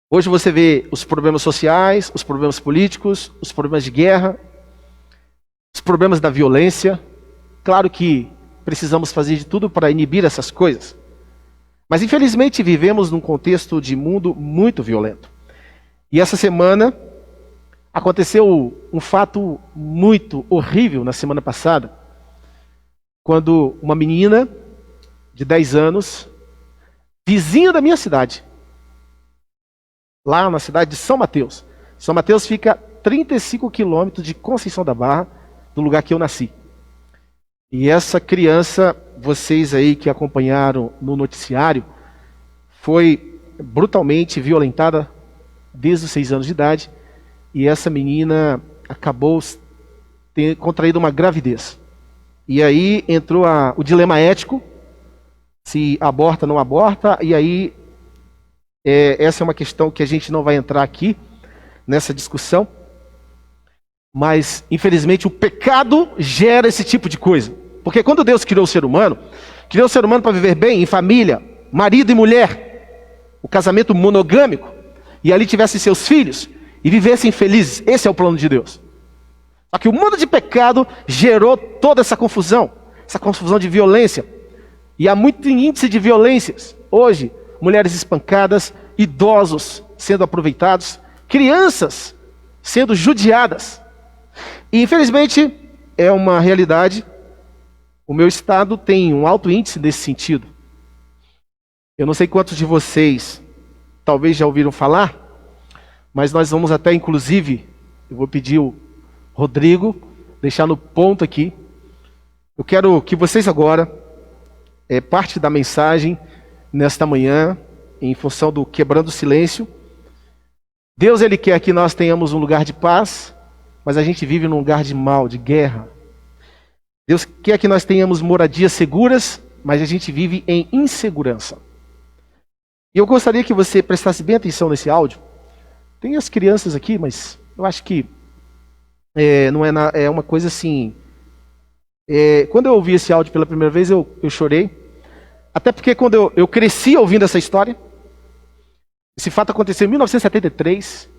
Hoje você vê os problemas sociais, os problemas políticos, os problemas de guerra, os problemas da violência. Claro que precisamos fazer de tudo para inibir essas coisas. Mas infelizmente vivemos num contexto de mundo muito violento. E essa semana aconteceu um fato muito horrível na semana passada, quando uma menina de 10 anos, vizinha da minha cidade, lá na cidade de São Mateus. São Mateus fica 35 quilômetros de Conceição da Barra, do lugar que eu nasci. E essa criança, vocês aí que acompanharam no noticiário, foi brutalmente violentada desde os 6 anos de idade, e essa menina acabou contraindo uma gravidez. E aí entrou o dilema ético, se aborta ou não aborta, e aí essa é uma questão que a gente não vai entrar aqui, nessa discussão, mas infelizmente o pecado gera esse tipo de coisa. Porque quando Deus criou o ser humano para viver bem, em família, marido e mulher, o casamento monogâmico, e ali tivessem seus filhos, e vivessem felizes. Esse é o plano de Deus. Só que o mundo de pecado gerou toda essa confusão de violência. E há muito índice de violências. Hoje, mulheres espancadas, idosos sendo aproveitados, crianças sendo judiadas. E infelizmente é uma realidade. O meu estado tem um alto índice nesse sentido. Eu não sei quantos de vocês talvez já ouviram falar, mas nós vamos até, inclusive, eu vou pedir o Rodrigo deixar no ponto aqui. Eu quero que vocês agora, parte da mensagem nesta manhã, em função do quebrando o silêncio. Deus, Ele quer que nós tenhamos um lugar de paz, mas a gente vive num lugar de mal, de guerra. Deus quer que nós tenhamos moradias seguras, mas a gente vive em insegurança. E eu gostaria que você prestasse bem atenção nesse áudio. Tem as crianças aqui, mas eu acho que não é uma coisa assim. Quando eu ouvi esse áudio pela primeira vez, eu chorei. Até porque quando eu cresci ouvindo essa história, esse fato aconteceu em 1973,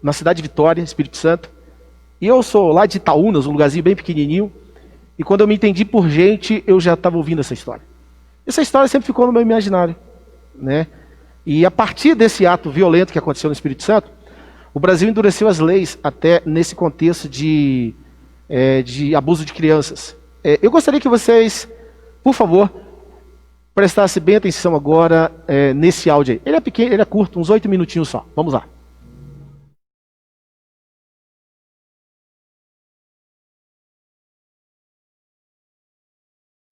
na cidade de Vitória, Espírito Santo. E eu sou lá de Itaúnas, um lugarzinho bem pequenininho. E quando eu me entendi por gente, eu já estava ouvindo essa história. Essa história sempre ficou no meu imaginário, né? E a partir desse ato violento que aconteceu no Espírito Santo, o Brasil endureceu as leis até nesse contexto de abuso de crianças. Eu gostaria que vocês, por favor, prestassem bem atenção agora nesse áudio aí. Ele é pequeno, ele é curto, uns 8 minutinhos só. Vamos lá.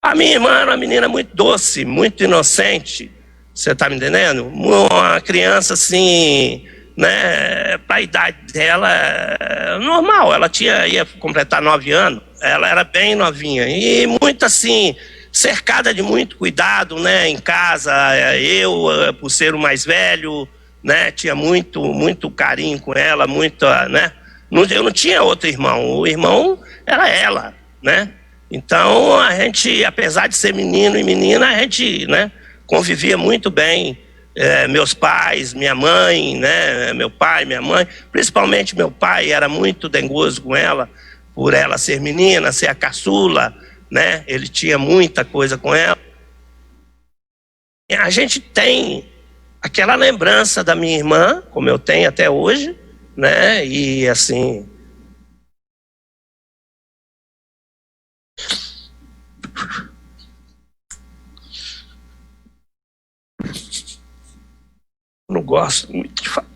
A minha irmã era uma menina muito doce, muito inocente. Você tá me entendendo? Uma criança assim, né, para a idade dela, normal. Ela ia completar 9 anos, ela era bem novinha e muito assim, cercada de muito cuidado, né, em casa. Eu, por ser o mais velho, né, tinha muito carinho com ela, né. Eu não tinha outro irmão, o irmão era ela, né. Então a gente, apesar de ser menino e menina, a gente, né, convivia muito bem. Meus pais, minha mãe, né, meu pai, minha mãe, principalmente meu pai era muito dengoso com ela, por ela ser menina, ser a caçula, né, ele tinha muita coisa com ela. A gente tem aquela lembrança da minha irmã, como eu tenho até hoje, né, e assim... Eu não gosto muito de falar.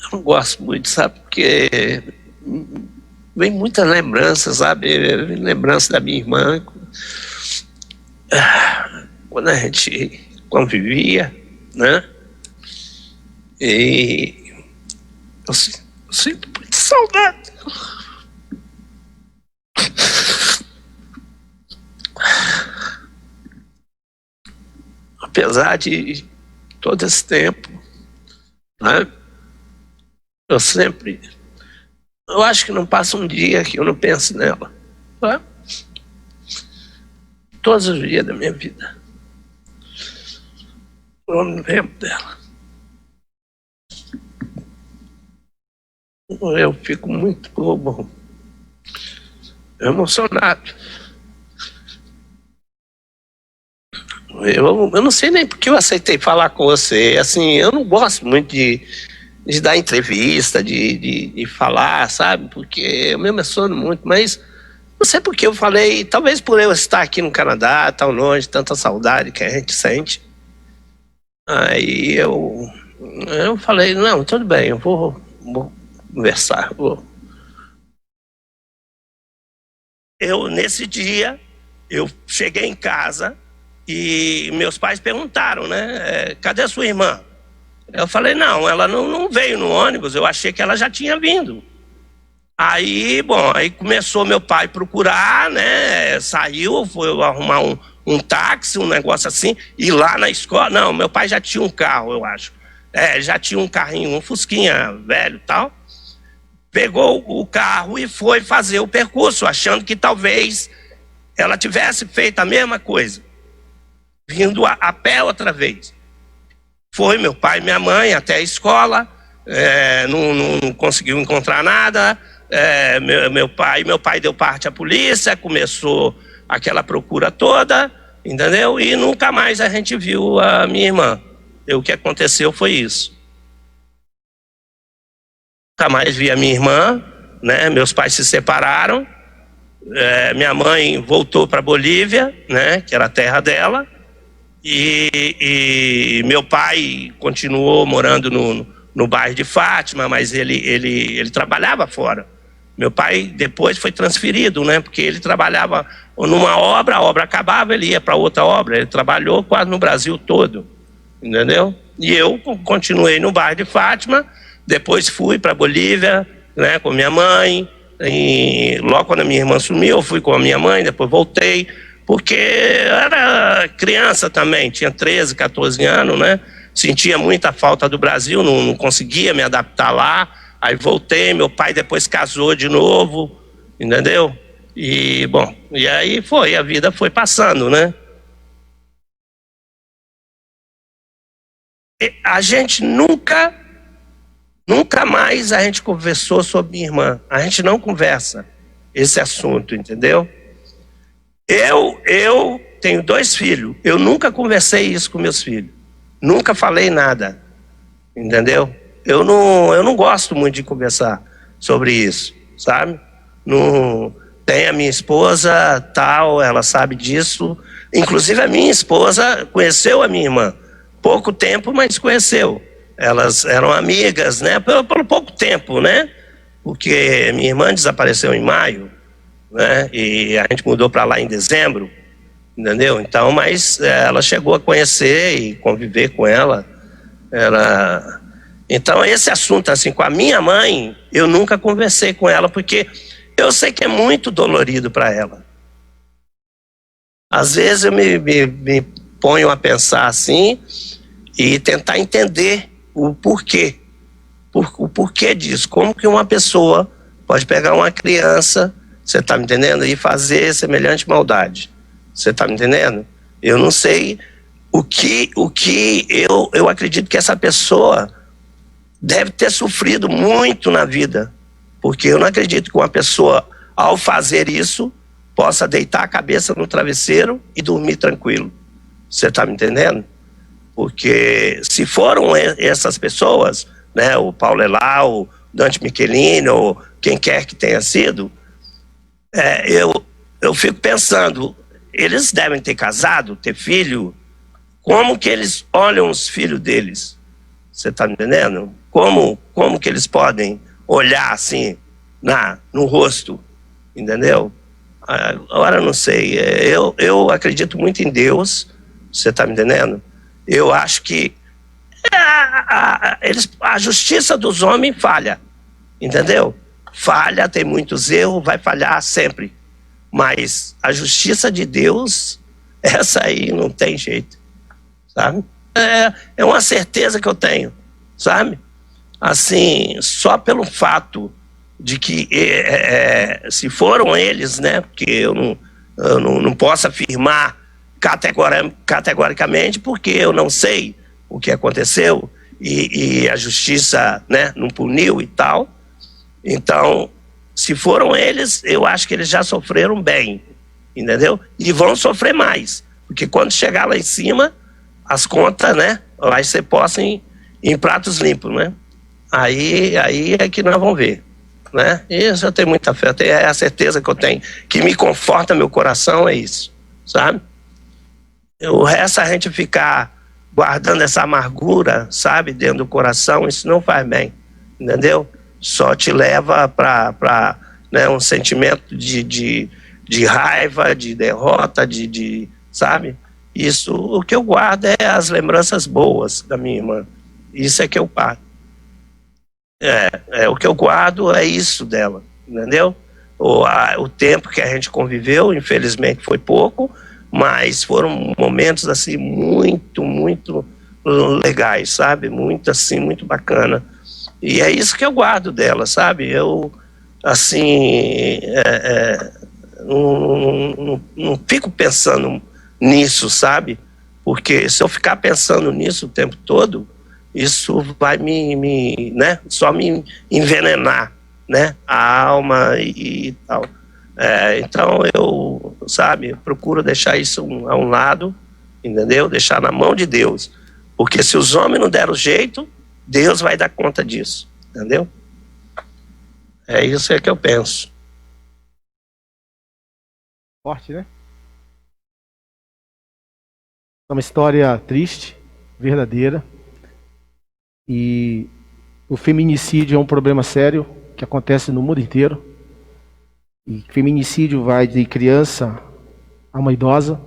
Eu não gosto muito, sabe? Porque vem muitas lembranças, sabe? Lembrança da minha irmã. Quando a gente convivia, né? E eu sinto muita saudade. Apesar de todo esse tempo, né, eu acho que não passa um dia que eu não penso nela. Né? Todos os dias da minha vida. Eu não lembro dela. Eu fico muito emocionado. Eu não sei nem porque eu aceitei falar com você. Assim, eu não gosto muito de dar entrevista, de falar, sabe? Porque eu me emociono muito, mas não sei porque eu falei. Talvez por eu estar aqui no Canadá, tão longe, tanta saudade que a gente sente. Aí eu falei, não, tudo bem, eu vou conversar. Nesse dia, eu cheguei em casa e meus pais perguntaram, né? Cadê a sua irmã? Eu falei, não, ela não veio no ônibus, eu achei que ela já tinha vindo. Aí começou meu pai procurar, né? Saiu, foi arrumar um táxi, um negócio assim, e lá na escola, não, meu pai já tinha um carro, eu acho. Já tinha um carrinho, um Fusquinha velho e tal. Pegou o carro e foi fazer o percurso, achando que talvez ela tivesse feito a mesma coisa, vindo a pé outra vez. Foi meu pai e minha mãe até a escola, não conseguiu encontrar nada. Meu pai deu parte à polícia, começou aquela procura toda, entendeu? E nunca mais a gente viu a minha irmã. O que aconteceu foi isso. Nunca mais vi a minha irmã, né? Meus pais se separaram, minha mãe voltou para Bolívia, né? Que era a terra dela, e meu pai continuou morando no bairro de Fátima, mas ele trabalhava fora. Meu pai depois foi transferido, né? Porque ele trabalhava numa obra, a obra acabava, ele ia para outra obra. Ele trabalhou quase no Brasil todo, entendeu? E eu continuei no bairro de Fátima. Depois fui para Bolívia, né, com minha mãe. E logo quando a minha irmã sumiu, eu fui com a minha mãe, depois voltei, porque era criança também, tinha 13, 14 anos, né? Sentia muita falta do Brasil, não conseguia me adaptar lá. Aí voltei, meu pai depois casou de novo, entendeu? E aí a vida foi passando, né? E a gente nunca mais a gente conversou sobre minha irmã. A gente não conversa esse assunto, entendeu? Eu tenho 2 filhos. Eu nunca conversei isso com meus filhos. Nunca falei nada, entendeu? Eu não gosto muito de conversar sobre isso, sabe? Tem a minha esposa, tal, ela sabe disso. Inclusive a minha esposa conheceu a minha irmã. Pouco tempo, mas conheceu. Elas eram amigas, né? Por pouco tempo, né? porque minha irmã desapareceu em maio, né? E a gente mudou para lá em dezembro, entendeu? Então, mas ela chegou a conhecer e conviver com ela. Então, esse assunto, assim, com a minha mãe, eu nunca conversei com ela, porque eu sei que é muito dolorido para ela. Às vezes eu me ponho a pensar assim e tentar entender o porquê. O porquê disso. Como que uma pessoa pode pegar uma criança, você está me entendendo, e fazer semelhante maldade. Você está me entendendo? Eu não sei o que eu acredito que essa pessoa deve ter sofrido muito na vida. Porque eu não acredito que uma pessoa, ao fazer isso, possa deitar a cabeça no travesseiro e dormir tranquilo. Você está me entendendo? Porque se foram essas pessoas, né, o Paulo Elau, o Dante Michelini, ou quem quer que tenha sido, eu fico pensando, eles devem ter casado, ter filho, como que eles olham os filhos deles? Você está me entendendo? Como que eles podem olhar assim no rosto, entendeu? Agora não sei, eu acredito muito em Deus, você está me entendendo? Eu acho que a justiça dos homens falha, entendeu? Falha, tem muitos erros, vai falhar sempre. Mas a justiça de Deus, essa aí não tem jeito, sabe? É uma certeza que eu tenho, sabe? Assim, só pelo fato de que se foram eles, né? Porque eu não posso afirmar categoricamente, porque eu não sei o que aconteceu e a justiça, né, não puniu e tal. Então, se foram eles, eu acho que eles já sofreram bem, entendeu? E vão sofrer mais, porque quando chegar lá em cima, as contas, né, vai ser posta em pratos limpos, né? Aí é que nós vamos ver, né? Isso eu tenho muita fé, é a certeza que eu tenho, que me conforta meu coração, é isso, sabe? O resto, a gente ficar guardando essa amargura, sabe, dentro do coração, isso não faz bem, entendeu? Só te leva para né, um sentimento de raiva, de derrota, sabe? Isso, o que eu guardo é as lembranças boas da minha irmã. Isso é que eu guardo. O que eu guardo é isso dela, entendeu? O tempo que a gente conviveu, infelizmente, foi pouco, mas foram momentos, assim, muito, muito legais, sabe? Muito, assim, muito bacana. E é isso que eu guardo dela, sabe? Eu, assim, não fico pensando nisso, sabe? Porque se eu ficar pensando nisso o tempo todo, isso vai né? Só me envenenar, né? A alma e tal. Então eu, sabe, procuro deixar isso a um lado, entendeu? Deixar na mão de Deus. Porque se os homens não deram jeito, Deus vai dar conta disso, entendeu? É isso que eu penso. Forte, né? É uma história triste, verdadeira. E o feminicídio é um problema sério que acontece no mundo inteiro. E feminicídio vai de criança a uma idosa.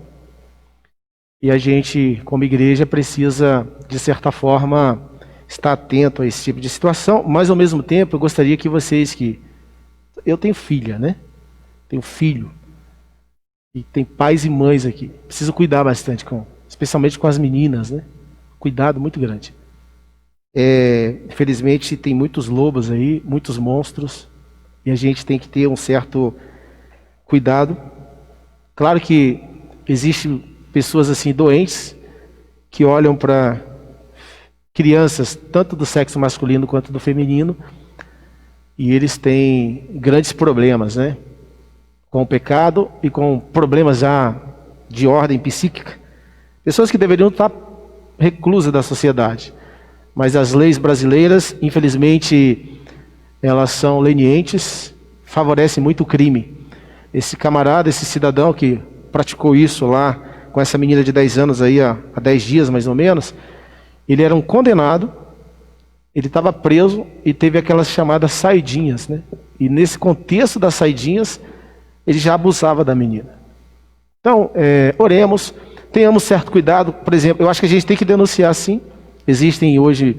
E a gente, como igreja, precisa, de certa forma, estar atento a esse tipo de situação. Mas, ao mesmo tempo, eu gostaria que vocês eu tenho filha, né? Tenho filho. E tem pais e mães aqui. Preciso cuidar bastante, especialmente com as meninas, né? Cuidado muito grande. Infelizmente, tem muitos lobos aí, muitos monstros. E a gente tem que ter um certo cuidado. Claro que existem pessoas assim doentes que olham para crianças, tanto do sexo masculino quanto do feminino, e eles têm grandes problemas, né? Com o pecado e com problemas já de ordem psíquica. Pessoas que deveriam estar reclusas da sociedade. Mas as leis brasileiras, infelizmente, elas são lenientes, favorecem muito o crime. Esse camarada, esse cidadão que praticou isso lá com essa menina de 10 anos aí, há 10 dias mais ou menos, ele era um condenado Ele estava preso e teve aquelas chamadas saidinhas, né? E nesse contexto das saidinhas, ele já abusava da menina. Então, oremos, tenhamos certo cuidado. Por exemplo, eu acho que a gente tem que denunciar sim. Existem hoje,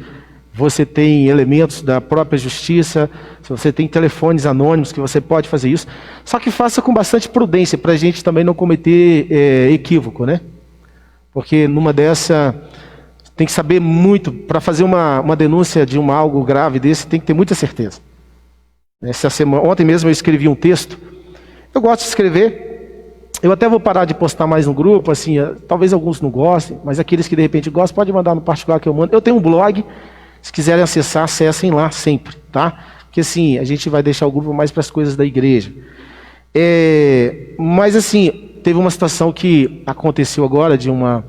você tem elementos da própria justiça, você tem telefones anônimos que você pode fazer isso. Só que faça com bastante prudência, para a gente também não cometer equívoco, né? Porque numa dessa, tem que saber muito, para fazer uma denúncia de algo grave desse, tem que ter muita certeza. Ontem mesmo eu escrevi um texto. Eu gosto de escrever. Eu até vou parar de postar mais no grupo, assim, talvez alguns não gostem, mas aqueles que de repente gostam, pode mandar no particular que eu mando. Eu tenho um blog, se quiserem acessar, acessem lá sempre, tá? Porque assim, a gente vai deixar o grupo mais para as coisas da igreja. Mas assim, teve uma situação que aconteceu agora, de uma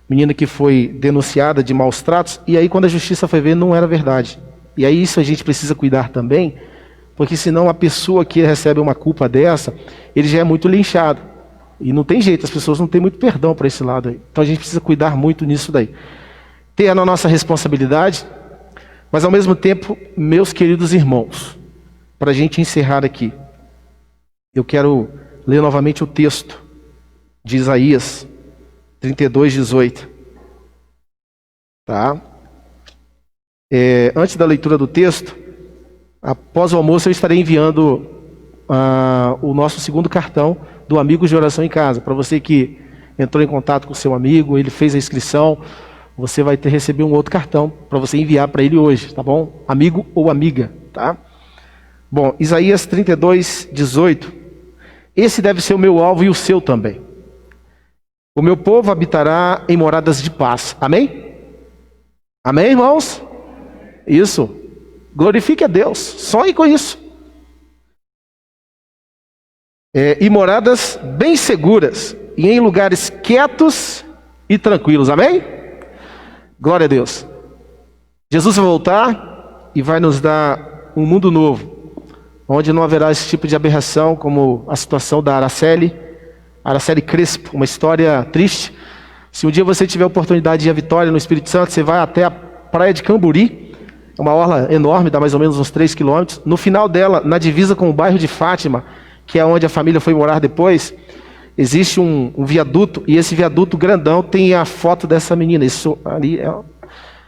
menina que foi denunciada de maus tratos, e aí quando a justiça foi ver, não era verdade. E aí isso a gente precisa cuidar também, porque senão a pessoa que recebe uma culpa dessa, ele já é muito linchado. E não tem jeito, as pessoas não têm muito perdão para esse lado aí. Então a gente precisa cuidar muito nisso daí. Ter a nossa responsabilidade, mas ao mesmo tempo, meus queridos irmãos, para a gente encerrar aqui, eu quero ler novamente o texto de Isaías 32:18. Tá? Antes da leitura do texto, após o almoço eu estarei enviando o nosso segundo cartão do Amigos de Oração em Casa. Para você que entrou em contato com o seu amigo, ele fez a inscrição, você vai receber um outro cartão para você enviar para ele hoje, tá bom? Amigo ou amiga, tá? Bom, Isaías 32:18. Esse deve ser o meu alvo e o seu também. O meu povo habitará em moradas de paz. Amém? Amém, irmãos? Isso. Glorifique a Deus. Sonhe com isso. E moradas bem seguras e em lugares quietos e tranquilos. Amém? Glória a Deus. Jesus vai voltar e vai nos dar um mundo novo, onde não haverá esse tipo de aberração como a situação da Araceli Crespo, uma história triste. Se um dia você tiver a oportunidade de ir a Vitória, no Espírito Santo, você vai até a praia de Camburi, é uma orla enorme, dá mais ou menos uns 3 quilômetros. No final dela, na divisa com o bairro de Fátima, que é onde a família foi morar depois, existe um viaduto, e esse viaduto grandão tem a foto dessa menina. Isso ali,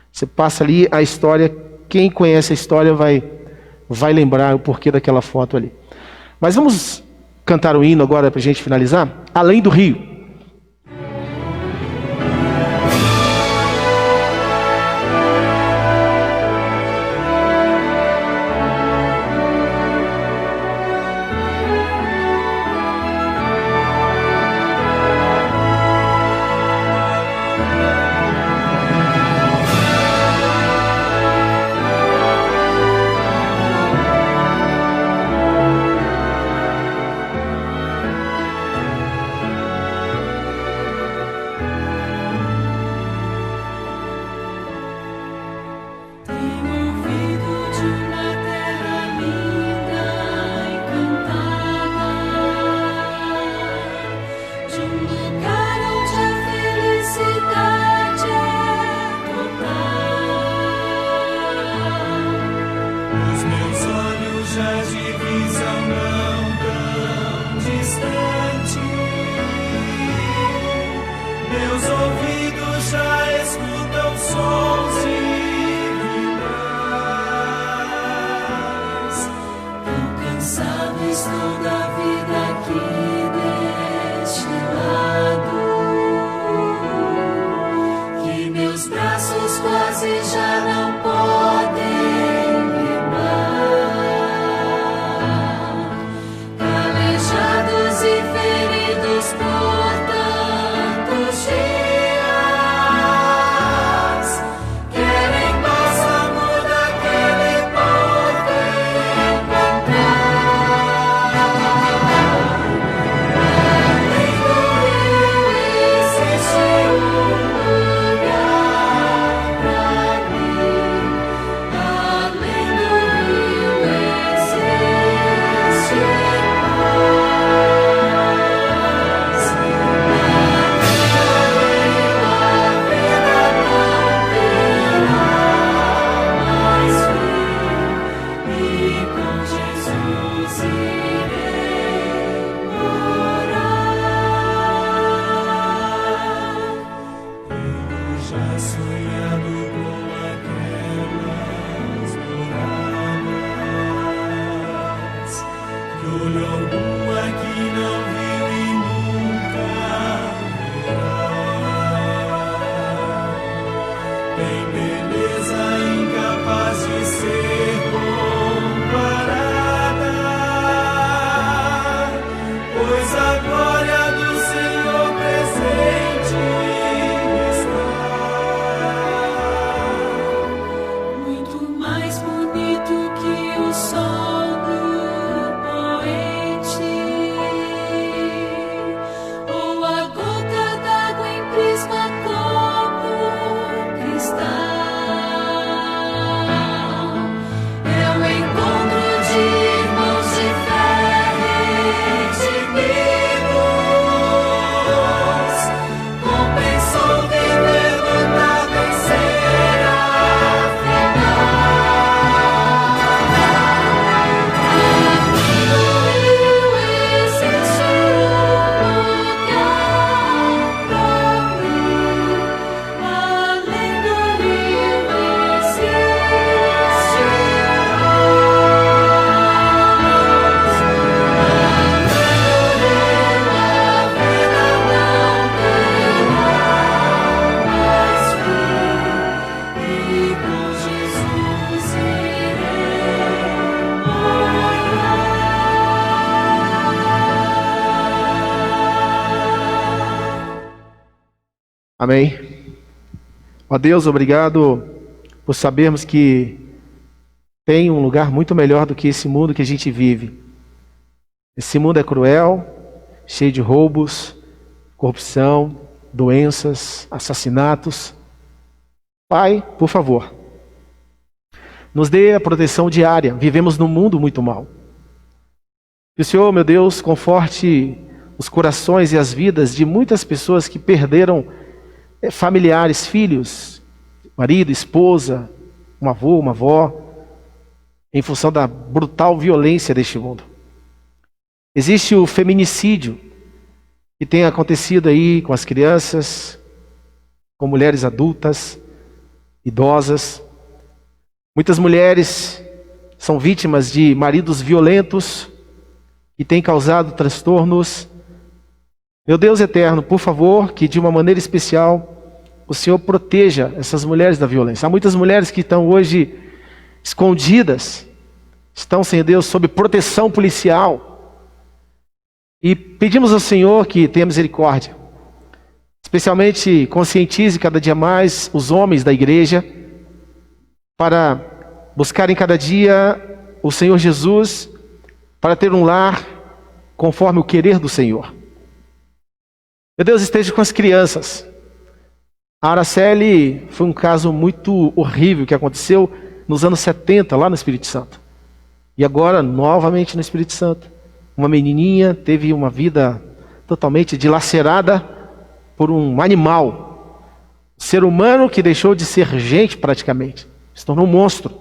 você passa ali a história, quem conhece a história vai lembrar o porquê daquela foto ali. Mas vamos cantar o hino agora para a gente finalizar? Além do Rio. Amém. Ó Deus, obrigado por sabermos que tem um lugar muito melhor do que esse mundo que a gente vive. Esse mundo é cruel, cheio de roubos, corrupção, doenças, assassinatos. Pai, por favor, nos dê a proteção diária. Vivemos num mundo muito mau. Que o Senhor, meu Deus, conforte os corações e as vidas de muitas pessoas que perderam familiares, filhos, marido, esposa, um avô, uma avó, em função da brutal violência deste mundo. Existe o feminicídio que tem acontecido aí com as crianças, com mulheres adultas, idosas. Muitas mulheres são vítimas de maridos violentos que têm causado transtornos. Meu Deus eterno, por favor, que de uma maneira especial o Senhor proteja essas mulheres da violência. Há muitas mulheres que estão hoje escondidas, estão, Senhor Deus, sob proteção policial. E pedimos ao Senhor que tenha misericórdia. Especialmente conscientize cada dia mais os homens da igreja para buscarem cada dia o Senhor Jesus, para ter um lar conforme o querer do Senhor. Meu Deus, esteja com as crianças. A Araceli foi um caso muito horrível que aconteceu nos anos 70, lá no Espírito Santo. E agora, novamente no Espírito Santo. Uma menininha teve uma vida totalmente dilacerada por um animal. Um ser humano que deixou de ser gente praticamente. Se tornou um monstro.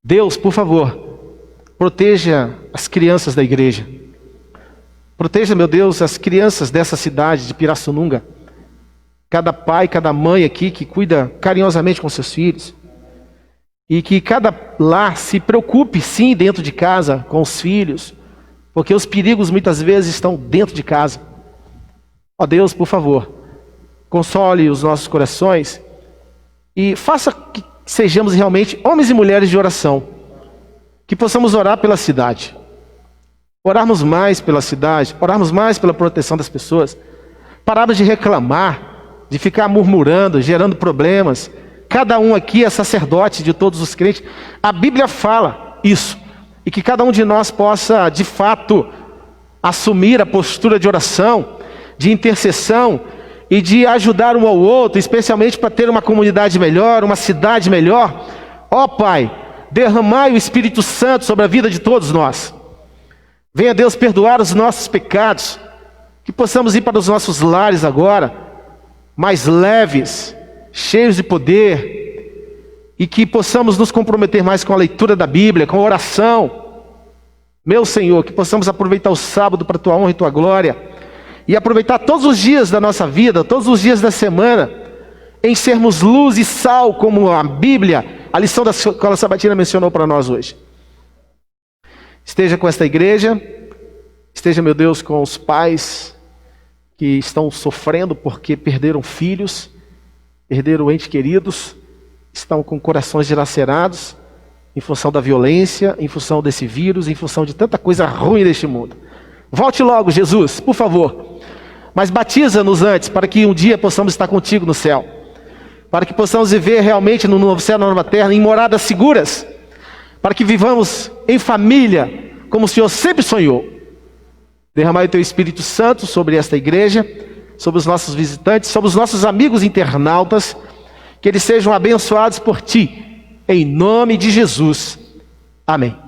Deus, por favor, proteja as crianças da igreja. Proteja, meu Deus, as crianças dessa cidade de Pirassununga. Cada pai, cada mãe aqui que cuida carinhosamente com seus filhos. E que cada lar se preocupe, sim, dentro de casa, com os filhos. Porque os perigos muitas vezes estão dentro de casa. Ó Deus, por favor, console os nossos corações e faça que sejamos realmente homens e mulheres de oração. Que possamos orar pela cidade. Orarmos mais pela cidade, orarmos mais pela proteção das pessoas. Pararmos de reclamar, de ficar murmurando, gerando problemas. Cada um aqui é sacerdote de todos os crentes. A Bíblia fala isso. E que cada um de nós possa, de fato, assumir a postura de oração, de intercessão e de ajudar um ao outro, especialmente para ter uma comunidade melhor, uma cidade melhor. Ó Pai, derramai o Espírito Santo sobre a vida de todos nós. Venha Deus perdoar os nossos pecados, que possamos ir para os nossos lares agora, mais leves, cheios de poder, e que possamos nos comprometer mais com a leitura da Bíblia, com a oração. Meu Senhor, que possamos aproveitar o sábado para a Tua honra e Tua glória, e aproveitar todos os dias da nossa vida, todos os dias da semana, em sermos luz e sal, como a Bíblia, a lição da Escola Sabatina mencionou para nós hoje. Esteja com esta igreja, Esteja, meu Deus, com os pais que estão sofrendo porque perderam filhos, perderam entes queridos, estão com corações dilacerados em função da violência, em função desse vírus, em função de tanta coisa ruim deste mundo. Volte logo, Jesus, por favor. Mas batiza-nos antes, para que um dia possamos estar contigo no céu. Para que possamos viver realmente no novo céu, na nova terra, em moradas seguras. Para que vivamos em família, como o Senhor sempre sonhou. Derramai o teu Espírito Santo sobre esta igreja, sobre os nossos visitantes, sobre os nossos amigos internautas, que eles sejam abençoados por ti, em nome de Jesus. Amém.